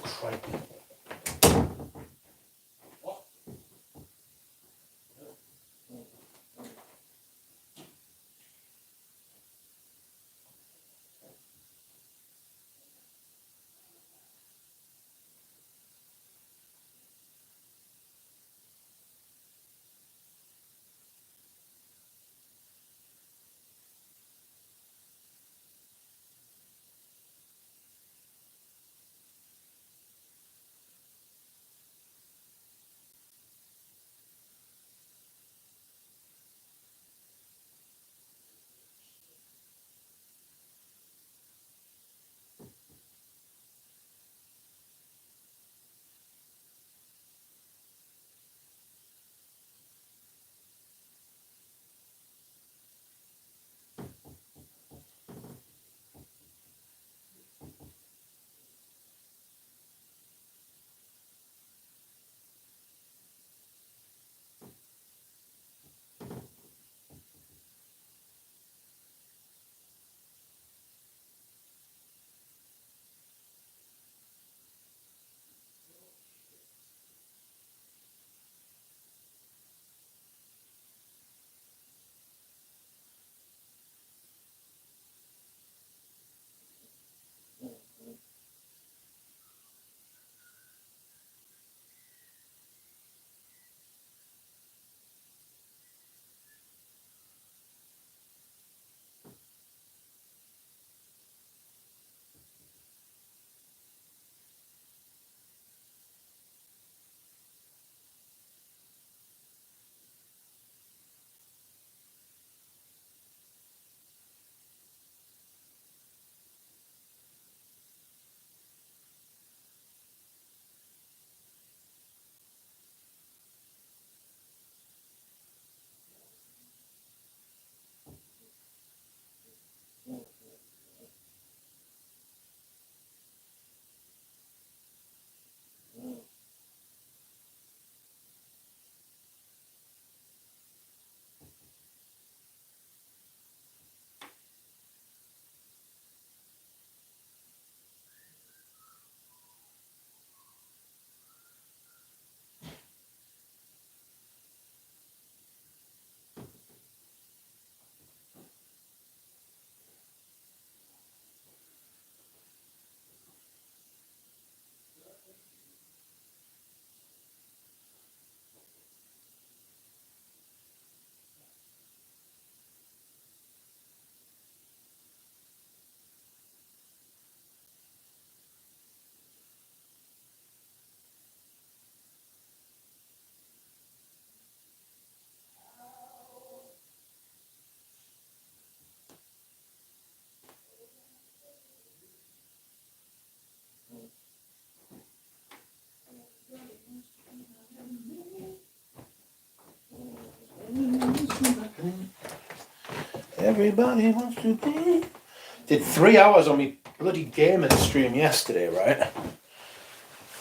Crikey. Everybody wants to be. Did 3 hours on me bloody gaming stream yesterday, right?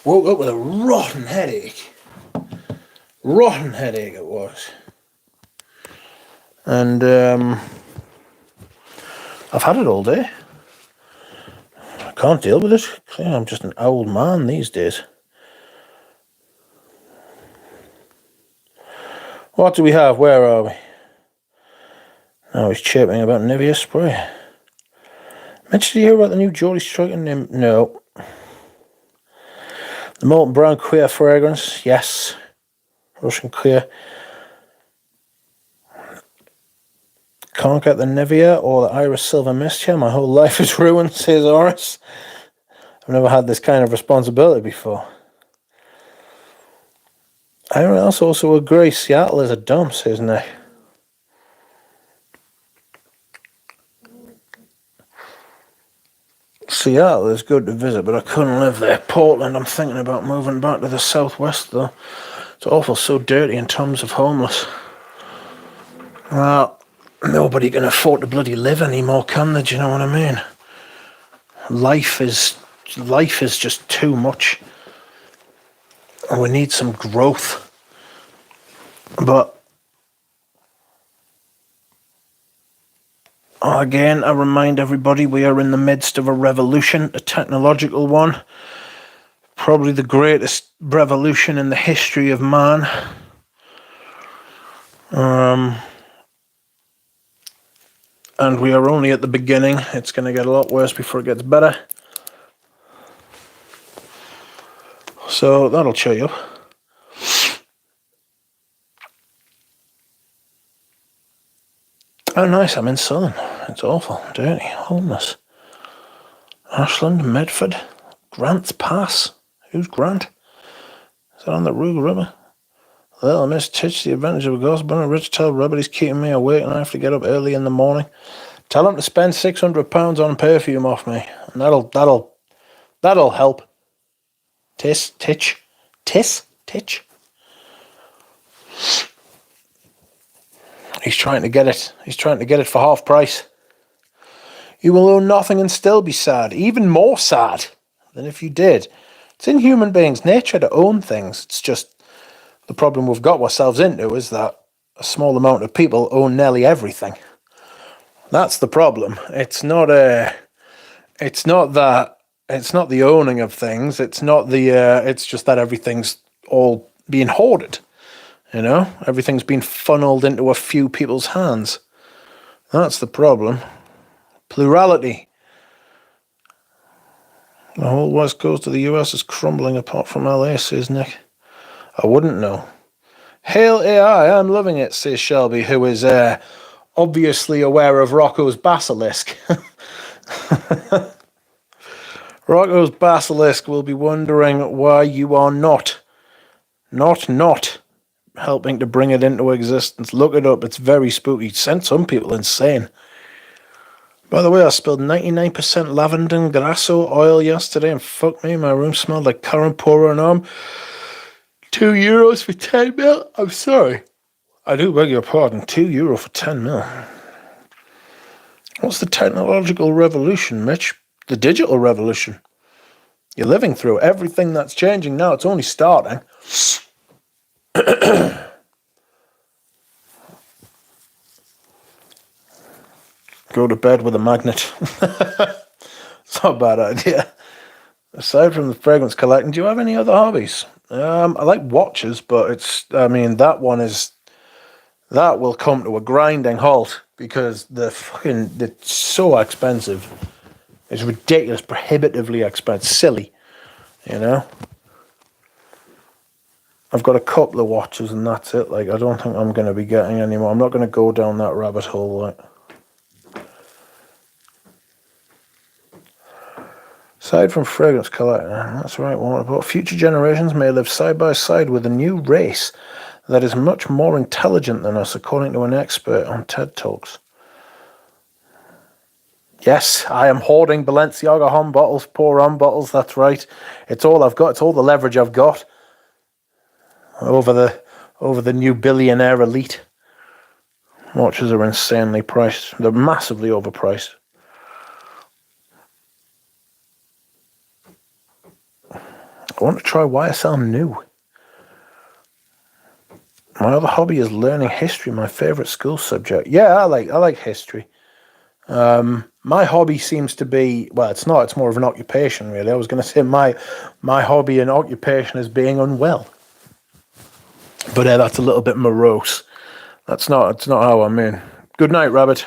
Woke up with a rotten headache. Rotten headache it was. And I've had it all day. I can't deal with it. I'm just an old man these days. What do we have? Where are we? Oh, he's chirping about Nivea spray. Did you hear about the new Geordie Striker name? No. The Molten Brown Queer fragrance? Yes. Russian Queer. Can't get the Nivea or the Iris Silver Mist here. My whole life is ruined, says Horace. I've never had this kind of responsibility before. Everyone else also agrees Seattle is a dump, says Nick. Seattle is good to visit, but I couldn't live there. Portland, I'm thinking about moving back to the southwest, though. It's awful, so dirty in terms of homeless. Well, nobody can afford to bloody live anymore, can they? Do you know what I mean? Life is just too much. And we need some growth. But again, I remind everybody we are in the midst of a revolution, a technological one. Probably the greatest revolution in the history of man. And we are only at the beginning. It's going to get a lot worse before it gets better. So that'll cheer you up. Oh, nice. I'm in Southern. It's awful. Dirty. Homeless. Ashland, Medford. Grant's Pass. Who's Grant? Is that on the Rug River? Little Miss Titch, the advantage of a ghost burner. Rich tell Robert he's keeping me awake and I have to get up early in the morning. Tell him to spend £600 on perfume off me. And that'll help. Titch. He's trying to get it. He's trying to get it for half price. You will own nothing and still be sad. Even more sad than if you did. It's in human beings' nature to own things. It's just the problem we've got ourselves into is that a small amount of people own nearly everything. That's the problem. It's not the owning of things. It's just that everything's all being hoarded. You know, everything's been funneled into a few people's hands. That's the problem. Plurality. The whole west coast of the US is crumbling apart from LA, says Nick. I wouldn't know. Hail AI, I'm loving it, says Shelby, who is obviously aware of Rocco's basilisk. Rocco's basilisk will be wondering why you are not helping to bring it into existence. Look it up. It's very spooky. Sent some people insane. By the way, I spilled 99% lavender and grasso oil yesterday, and fuck me, my room smelled like currant pourer and arm. €2 for 10 mil? I'm sorry. I do beg your pardon. €2 for 10 mil. What's the technological revolution, Mitch? The digital revolution. You're living through everything that's changing now. It's only starting. Go to bed with a magnet. It's not a bad idea. Aside from the fragrance collecting, do you have any other hobbies? I like watches, but that will come to a grinding halt because it's so expensive. It's ridiculous, prohibitively expensive, silly, you know. I've got a couple of watches and that's it. Like, I don't think I'm going to be getting any more. I'm not going to go down that rabbit hole. Like, aside from fragrance collecting, that's right. What about future generations may live side by side with a new race that is much more intelligent than us, according to an expert on TED Talks. Yes, I am hoarding Balenciaga Homme bottles, pour on bottles. That's right. It's all I've got. It's all the leverage I've got over the new billionaire elite. Watches are insanely priced. They're massively overpriced. I want to try YSL New. My other hobby is learning history, my favorite school subject. Yeah, I like history. My hobby seems to be, well, it's not, it's more of an occupation, really. I was going to say my hobby and occupation is being unwell. But that's a little bit morose. It's not how I'm in. Good night, Rabbit.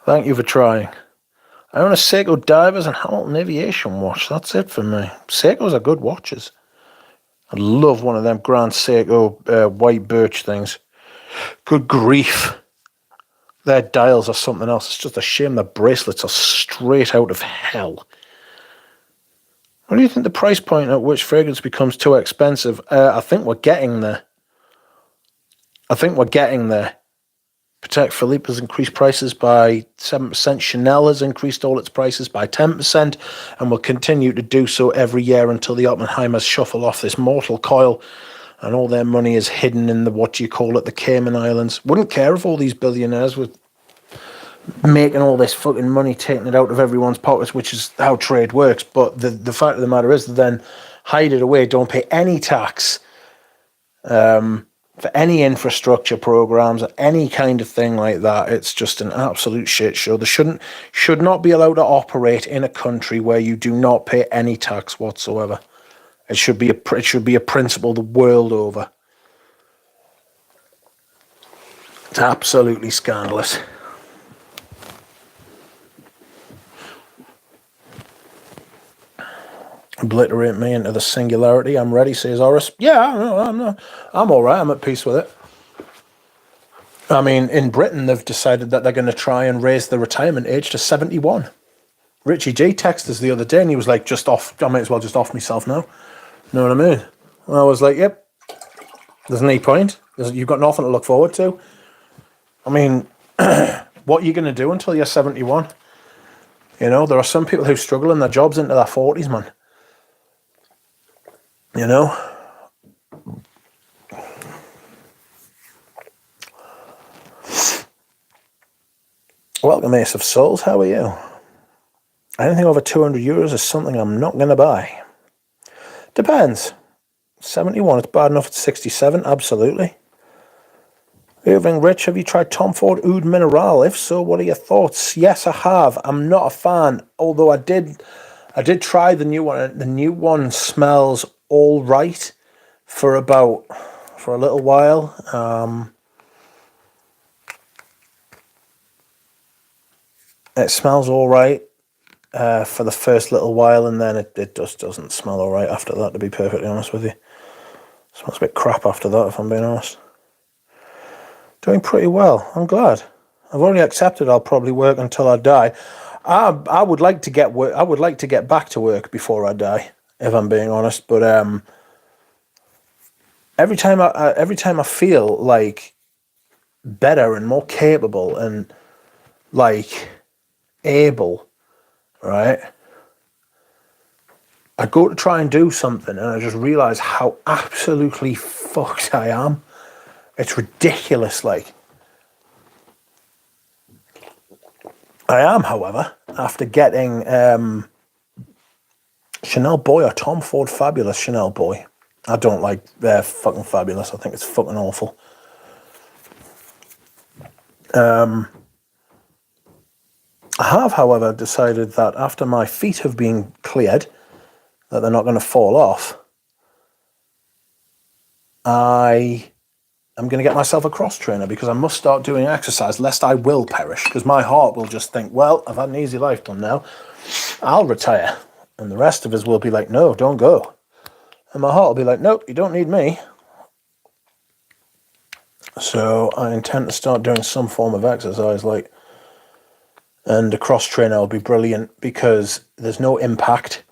Thank you for trying. I own a Seiko Divers and Hamilton Aviation watch. That's it for me. Seikos are good watches. I love one of them Grand Seiko white birch things. Good grief. Their dials are something else. It's just a shame their bracelets are straight out of hell. What do you think the price point at which fragrance becomes too expensive? I think we're getting there. Patek Philippe has increased prices by 7%. Chanel has increased all its prices by 10% and will continue to do so every year until the Oppenheimers shuffle off this mortal coil and all their money is hidden in the Cayman Islands. Wouldn't care if all these billionaires were making all this fucking money, taking it out of everyone's pockets, which is how trade works. But the fact of the matter is, then hide it away, don't pay any tax for any infrastructure programs or any kind of thing like that. It's just an absolute shit show. They should not be allowed to operate in a country where you do not pay any tax whatsoever. It should be a principle the world over. It's absolutely scandalous. Obliterate me into the singularity. I'm ready, says Horace. Yeah, I'm all right. I'm at peace with it. I mean, in Britain, they've decided that they're going to try and raise the retirement age to 71. Richie G texted us the other day and he was like, I might as well just off myself now. You know what I mean? And I was like, yep. There's no point. You've got nothing to look forward to. I mean, what are you going to do until you're 71? You know, there are some people who struggle in their jobs into their 40s, man. You know? Welcome, Ace of Souls. How are you? Anything over €200 is something I'm not going to buy. Depends. 71, it's bad enough at 67, absolutely. Irving Rich, have you tried Tom Ford Oud Mineral? If so, what are your thoughts? Yes, I have. I'm not a fan, although I did try the new one. The new one smells all right for a little while. It smells all right for the first little while, and then it just doesn't smell all right after that, to be perfectly honest with you. It smells a bit crap after that, if I'm being honest. Doing pretty well. I'm glad. I've already accepted I'll probably work until I die. I would like to get work. I would like to get back to work before I die, if I'm being honest. But every time I feel like better and more capable and like able, right? I go to try and do something and I just realize how absolutely fucked I am. It's ridiculous, like. I am, however, after getting Chanel Boy or Tom Ford Fabulous Chanel Boy. I don't like fucking Fabulous. I think it's fucking awful. I have, however, decided that after my feet have been cleared, that they're not going to fall off, I am going to get myself a cross trainer because I must start doing exercise lest I will perish, because my heart will just think, well, I've had an easy life done now. I'll retire. And the rest of us will be like, no, don't go. And my heart will be like, nope, you don't need me. So I intend to start doing some form of exercise, like, and a cross trainer will be brilliant because there's no impact.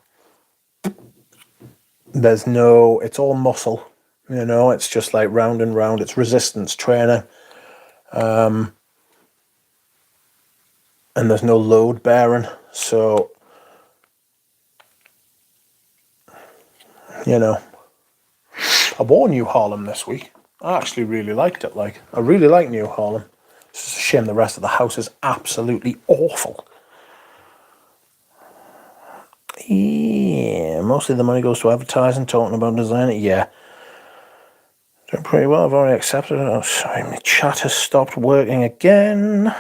It's all muscle, you know, it's just like round and round. It's resistance training. And there's no load bearing. So, you know, I wore New Harlem this week. I actually really liked it. Like, I really like New Harlem. It's just a shame the rest of the house is absolutely awful. Yeah, mostly the money goes to advertising, talking about design. Yeah. Doing pretty well. I've already accepted it. Oh, sorry, my chat has stopped working again.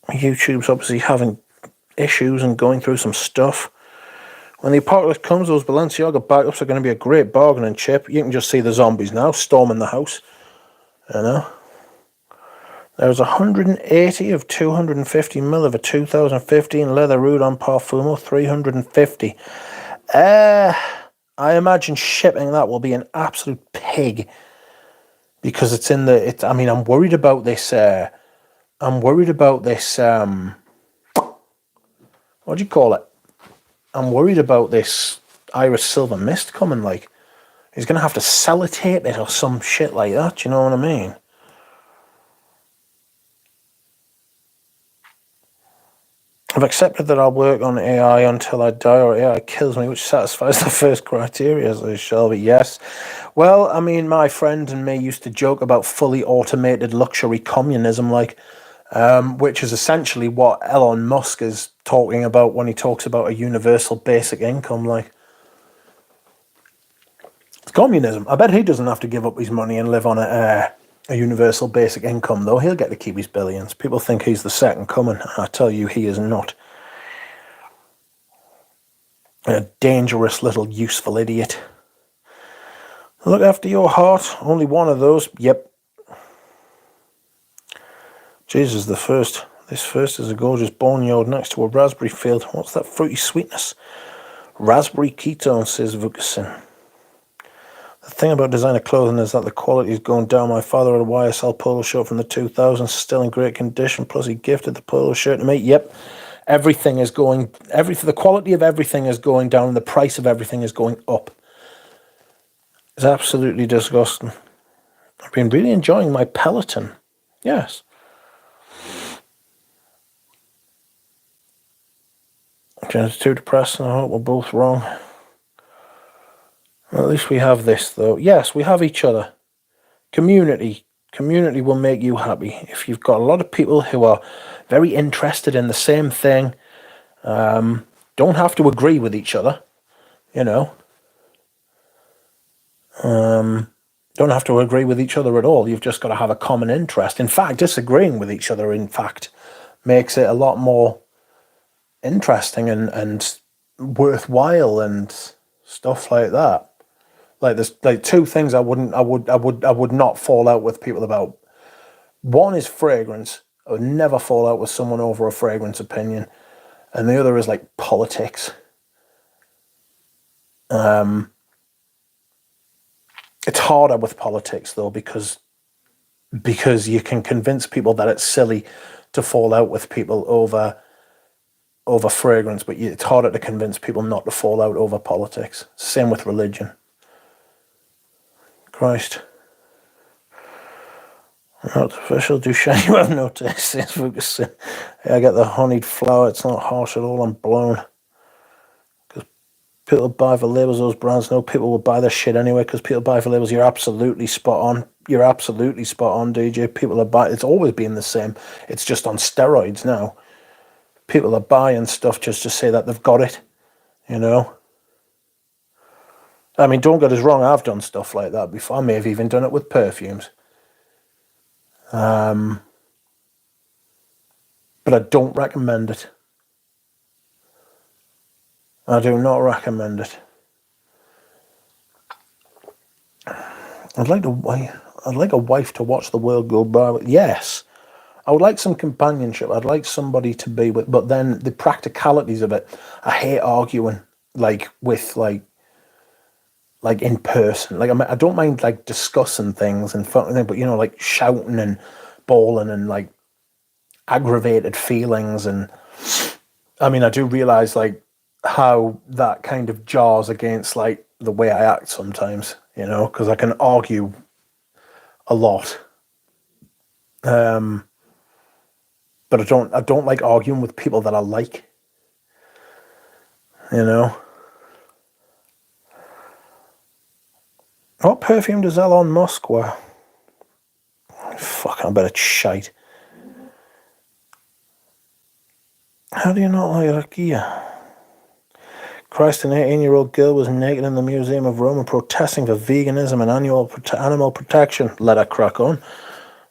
YouTube's obviously having issues and going through some stuff. When the apocalypse comes, those Balenciaga backups are going to be a great bargaining chip. You can just see the zombies now storming the house. You know? There's 180 of 250 mil of a 2015 leather Oud on Parfumo, 350. I imagine shipping that will be an absolute pig. because it's in the. I mean, I'm worried about this. I'm worried about this. What do you call it? I'm worried about this Iris Silver Mist coming. Like, he's gonna have to sellotape it or some shit like that. You know what I mean? I've accepted that I'll work on AI until I die or AI kills me, which satisfies the first criteria, says Shelby. Yes. Well, I mean, my friend and me used to joke about fully automated luxury communism, like, which is essentially what Elon Musk is talking about when he talks about a universal basic income, like. It's communism. I bet he doesn't have to give up his money and live on a universal basic income, though. He'll get to keep his billions. People think he's the second coming. I tell you, he is not. A dangerous little useful idiot. Look after your heart. Only one of those. Yep. Jesus, this first is a gorgeous barnyard next to a raspberry field. What's that fruity sweetness? Raspberry ketone, says Vukasin. The thing about designer clothing is that the quality is going down. My father had a YSL polo shirt from the 2000s, still in great condition, plus he gifted the polo shirt to me. Yep. Everything is going, the quality of everything is going down, and the price of everything is going up. It's absolutely disgusting. I've been really enjoying my Peloton. Yes. It's too depressing. I hope we're both wrong. Well, at least we have this, though. Yes, we have each other. Community. Community will make you happy. If you've got a lot of people who are very interested in the same thing, don't have to agree with each other, you know. Don't have to agree with each other at all. You've just got to have a common interest. In fact, disagreeing with each other, makes it a lot more interesting and worthwhile and stuff like that. Like, there's like two things I would not fall out with people about. One is fragrance. I would never fall out with someone over a fragrance opinion. And the other is like politics. It's harder with politics though, because you can convince people that it's silly to fall out with people over fragrance, but it's harder to convince people not to fall out over politics. Same with religion. Christ. Artificial Duchenne, you have no taste, says Ferguson. I get the honeyed flower, it's not harsh at all, I'm blown. Because people buy for labels, those brands know people will buy their shit anyway, because people buy for labels. You're absolutely spot on. You're absolutely spot on, DJ. People are buying, it's always been the same. It's just on steroids now. People are buying stuff just to say that they've got it, you know. I mean, don't get us wrong, I've done stuff like that before. I may have even done it with perfumes. But I don't recommend it. I do not recommend it. I'd like a wife to watch the world go by. Yes, I would like some companionship. I'd like somebody to be with. But then the practicalities of it, I hate arguing with in person. Like, I don't mind like discussing things and fun, but you know, like shouting and bawling and like aggravated feelings. And I mean, I do realize like how that kind of jars against like the way I act sometimes, you know, because I can argue a lot. But I don't like arguing with people that I like, you know. What perfume does Elon Musk wear? Fuck, I bet it's shite. How do you not like Rakia? Christ, an 18-year-old girl was naked in the Museum of Rome and protesting for veganism and animal protection. Let her crack on.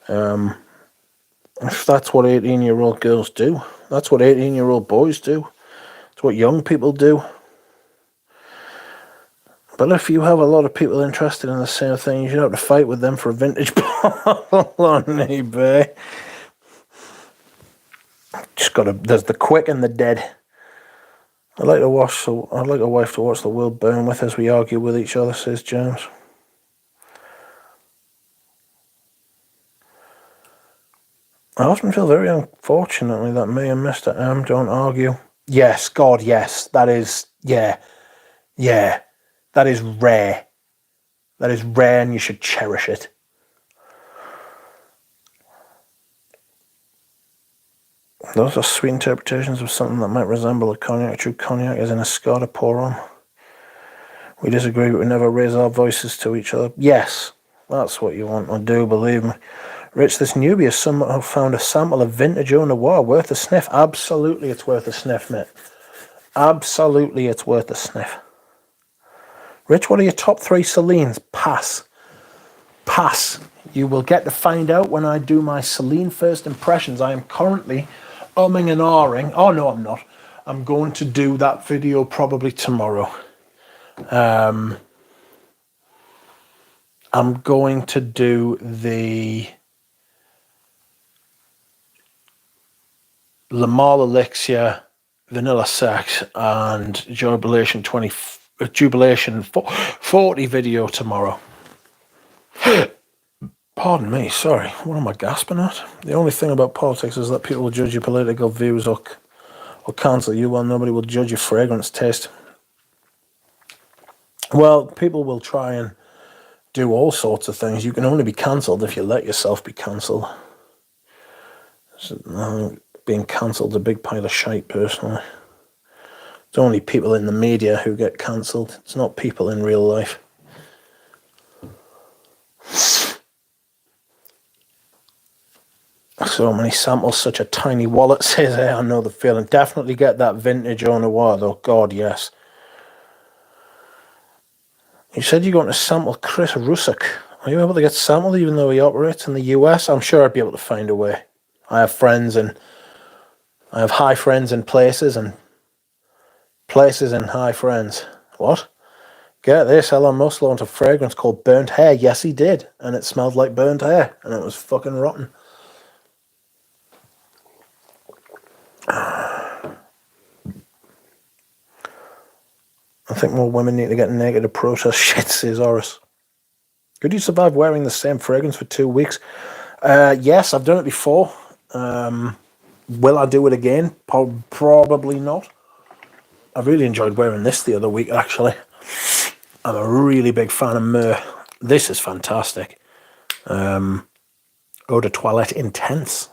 If that's what 18-year-old girls do. That's what 18-year-old boys do. It's what young people do. But if you have a lot of people interested in the same thing, you should have to fight with them for a vintage bottle on eBay. There's the quick and the dead. I'd like a wife to watch the world burn with as we argue with each other, says James. I often feel very unfortunately that me and Mr. M don't argue. Yes, God, yes. That is, yeah. That is rare. That is rare and you should cherish it. Those are sweet interpretations of something that might resemble a cognac. True cognac is in a scar to pour on. We disagree, but we never raise our voices to each other. Yes, that's what you want to do, believe me. Rich, this newbie is someone who found a sample of vintage Eau Noir worth a sniff. Absolutely, it's worth a sniff, mate. Absolutely, it's worth a sniff. Rich, what are your top 3 Celines? Pass. Pass. You will get to find out when I do my Celine first impressions. I am currently umming and ahhing. Oh, no, I'm not. I'm going to do that video probably tomorrow. I'm going to do the Le Male Elixir Vanilla Sex and Jubilation 40 video tomorrow. Pardon me, sorry. What am I gasping at? The only thing about politics is that people will judge your political views or cancel you while nobody will judge your fragrance taste. Well, people will try and do all sorts of things. You can only be cancelled if you let yourself be cancelled. Being cancelled a big pile of shite, personally. It's only people in the media who get cancelled. It's not people in real life. So many samples, such a tiny wallet, says, hey, I know the feeling. Definitely get that vintage Eau Noir, though. God, yes. You said you're going to sample Chris Rusick. Are you able to get sampled even though he operates in the US? I'm sure I'd be able to find a way. I have high friends in places and high friends. What? Get this, Elon Musk launched a fragrance called Burnt Hair. Yes, he did. And it smelled like burnt hair. And it was fucking rotten. I think more women need to get naked to protest shit, says Horace. Could you survive wearing the same fragrance for 2 weeks? Yes, I've done it before. Will I do it again? Probably not. I really enjoyed wearing this the other week, actually. I'm a really big fan of Myrrh. This is fantastic. Eau de Toilette Intense.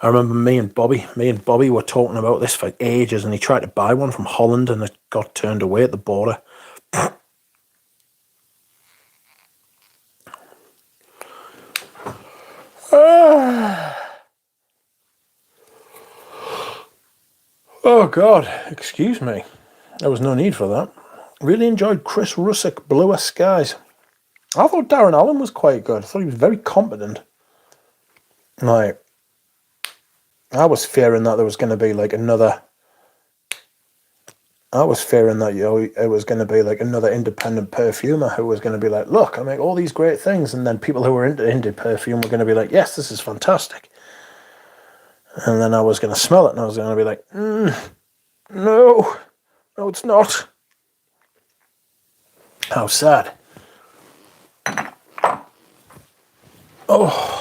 I remember me and Bobby were talking about this for ages, and he tried to buy one from Holland and it got turned away at the border. Oh God, excuse me. There was no need for that. Really enjoyed Chris Rusick, Bluer Skies. I thought Darren Allen was quite good. I thought he was very competent. Like, I was fearing that there was going to be like another... I was fearing that, it was going to be like another independent perfumer who was going to be like, look, I make all these great things. And then people who were into indie perfume were going to be like, yes, this is fantastic. And then I was going to smell it and I was going to be like, no, it's not. How sad. Oh.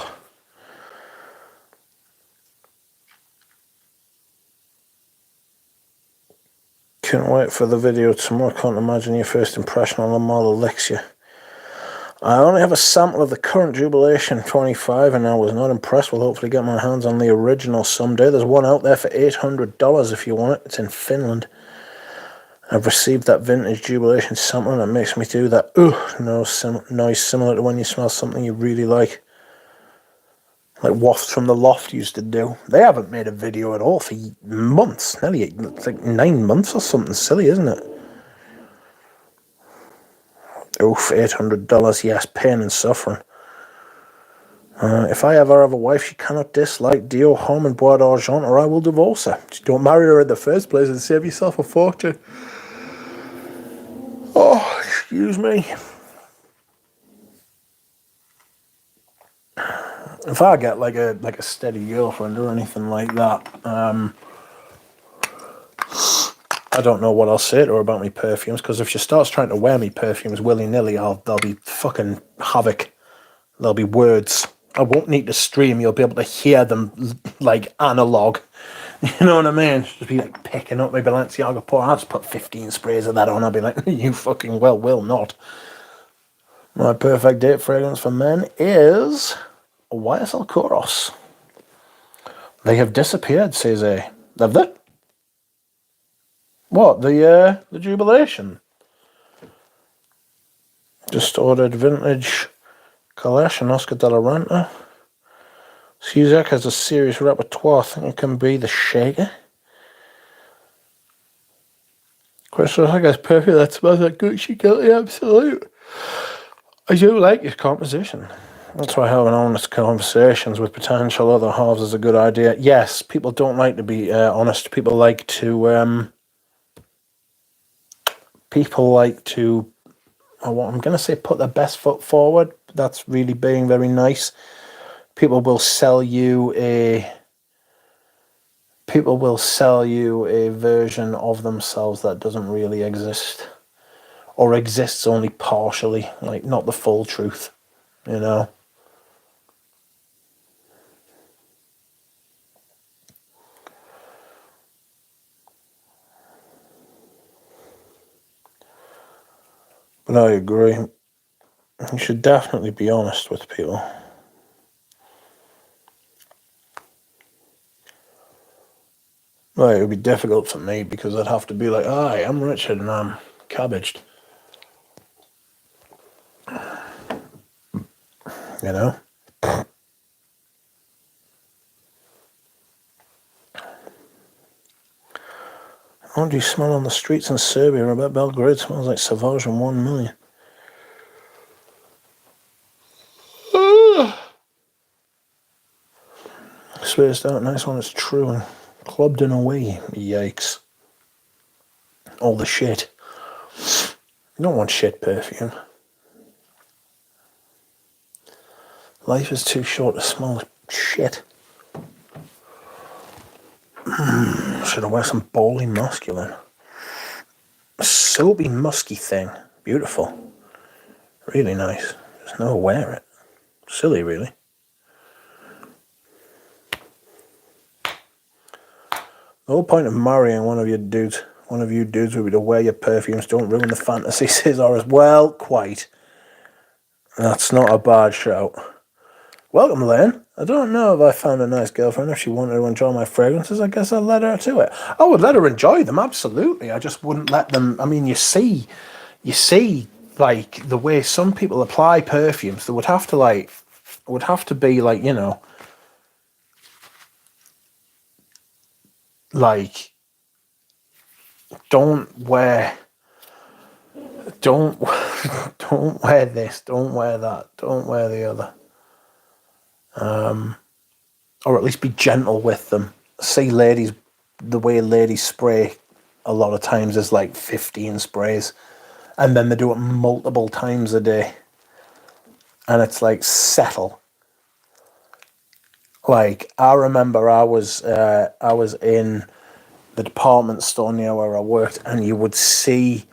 Couldn't wait for the video tomorrow. Can't imagine your first impression on Le Male Elixir. I only have a sample of the current Jubilation 25 and I was not impressed. Will hopefully get my hands on the original someday. There's one out there for $800 if you want it. It's in Finland. I've received that vintage Jubilation sample and it makes me do that noise similar to when you smell something you really like Wafts from the Loft used to do. They haven't made a video at all for months. Nearly like 9 months or something silly, isn't it? Oof, $800, yes, pain and suffering. If I ever have a wife she cannot dislike, Dio, Homme and Bois d'Argent, or I will divorce her. Just don't marry her in the first place and save yourself a fortune. Oh, excuse me. If I get like a steady girlfriend or anything like that, I don't know what I'll say to her about me perfumes, because if she starts trying to wear me perfumes willy-nilly, there'll be fucking havoc. There'll be words. I won't need to stream. You'll be able to hear them like analog. You know what I mean? Just be like picking up my Balenciaga pour. I'll just put 15 sprays of that on. I'll be like, you fucking well will not. My perfect date fragrance for men is YSL Koros. They have disappeared, says A. Have they? What, the Jubilation? Just ordered vintage collection, Oscar de la Renta. Suzak has a serious repertoire. I think it can be the Shaker. Crystal, I guess perfume that smells like Gucci Guilty Absolute. I do like his composition. That's why having honest conversations with potential other halves is a good idea. Yes, people don't like to be honest. People like to what I'm going to say, put their best foot forward. That's really being very nice. People will sell you a version of themselves that doesn't really exist, or exists only partially, like not the full truth, you know. But I agree. You should definitely be honest with people. Well, it would be difficult for me because I'd have to be like, hi, I'm Richard and I'm cabbaged. You know? What do you smell on the streets in Serbia? I bet Belgrade smells like Savage and 1 million. Spaced out, nice one, it's true. And clubbed in a way. Yikes. All the shit. You don't want shit perfume. Life is too short to smell shit. Should I wear some bally masculine? A soapy, musky thing. Beautiful. Really nice. Just never wear it. Silly, really. The whole point of marrying one of you dudes would be to wear your perfumes. Don't ruin the fantasy, says Horace. Well, quite. That's not a bad shout. Welcome, Lane. I don't know if I found a nice girlfriend. If she wanted to enjoy my fragrances, I guess I'd let her to it. I would let her enjoy them, absolutely. I just wouldn't let them. I mean, you see, like the way some people apply perfumes. There would have to be like, you know, like, don't wear this, don't wear that, don't wear the other. Or at least be gentle with them. See ladies, the way ladies spray a lot of times is like 15 sprays. And then they do it multiple times a day. And it's like, settle. Like, I remember I was in the department store near where I worked, and you would see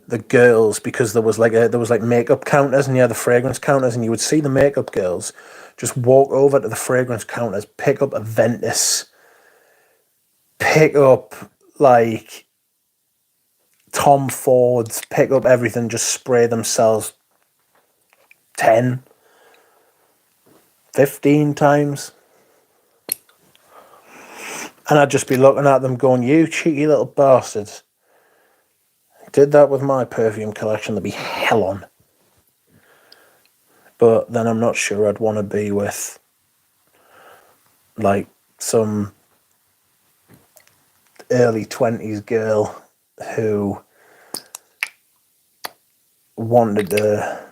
the girls, because there was like makeup counters near the fragrance counters, and you would see the makeup girls just walk over to the fragrance counters, pick up a Ventus, pick up like Tom Ford's, pick up everything, just spray themselves 10, 15 times. And I'd just be looking at them going, you cheeky little bastards. Did that with my perfume collection, there'd be hell on. But then I'm not sure I'd want to be with like some early 20s girl who wanted to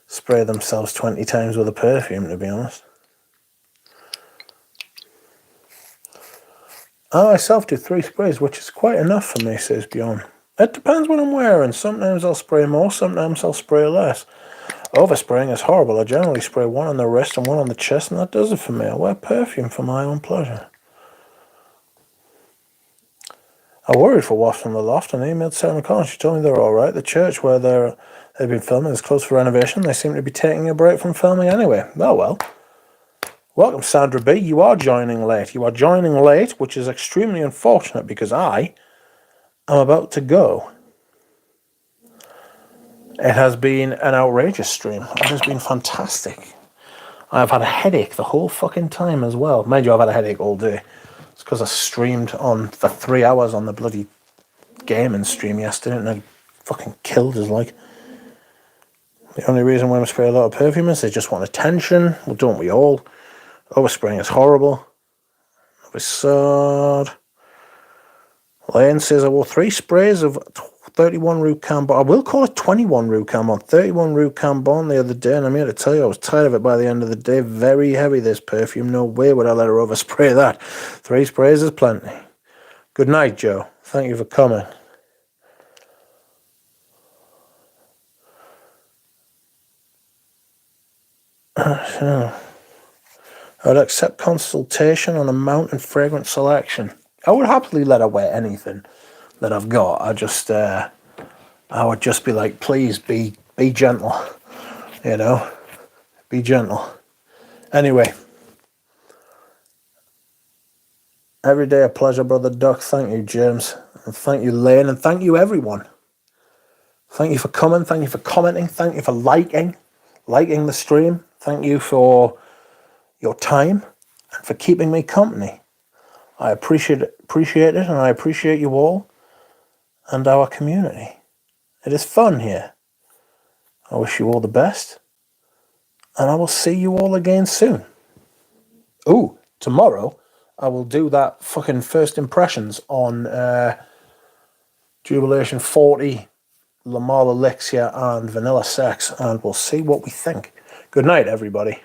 spray themselves 20 times with a perfume, to be honest. I myself do 3 sprays, which is quite enough for me, says Bjorn. It depends what I'm wearing. Sometimes I'll spray more, sometimes I'll spray less. Overspraying is horrible. I generally spray 1 on the wrist and 1 on the chest, and that does it for me. I wear perfume for my own pleasure. I worried for Wasp from the Loft and emailed Sarah McConnell. She told me they're alright. The church where they've been filming is closed for renovation. They seem to be taking a break from filming anyway. Oh well. Welcome, Sandra B. You are joining late. You are joining late, which is extremely unfortunate because I am about to go. It has been an outrageous stream. It has been fantastic. I've had a headache the whole fucking time as well. Mind you, I've had a headache all day. It's because I streamed on for 3 hours on the bloody gaming stream yesterday and I fucking killed us, like. The only reason women spray a lot of perfume is they just want attention. Well, don't we all? Overspraying is horrible. Absurd. Lane says I wore 3 sprays of 31 Root Cambon. I will call it 21 Root Cambon. 31 Root Cambon the other day, and I'm here to tell you I was tired of it by the end of the day. Very heavy, this perfume. No way would I let her overspray that. 3 sprays is plenty. Good night, Joe. Thank you for coming. I would accept consultation on amount and fragrance selection. I would happily let her wear anything that I've got. I would just be like, please be gentle, you know, be gentle. Anyway, every day a pleasure, Brother Duck. Thank you, James, and thank you, Lane, and thank you, everyone. Thank you for coming. Thank you for commenting. Thank you for liking the stream. Thank you for your time and for keeping me company. I appreciate it, and I appreciate you all and our community. It is fun here. I wish you all the best, and I will see you all again soon. Ooh, tomorrow I will do that fucking first impressions on Jubilation 40, Lamar Elixir, and Vanilla Sex, and we'll see what we think. Good night, everybody.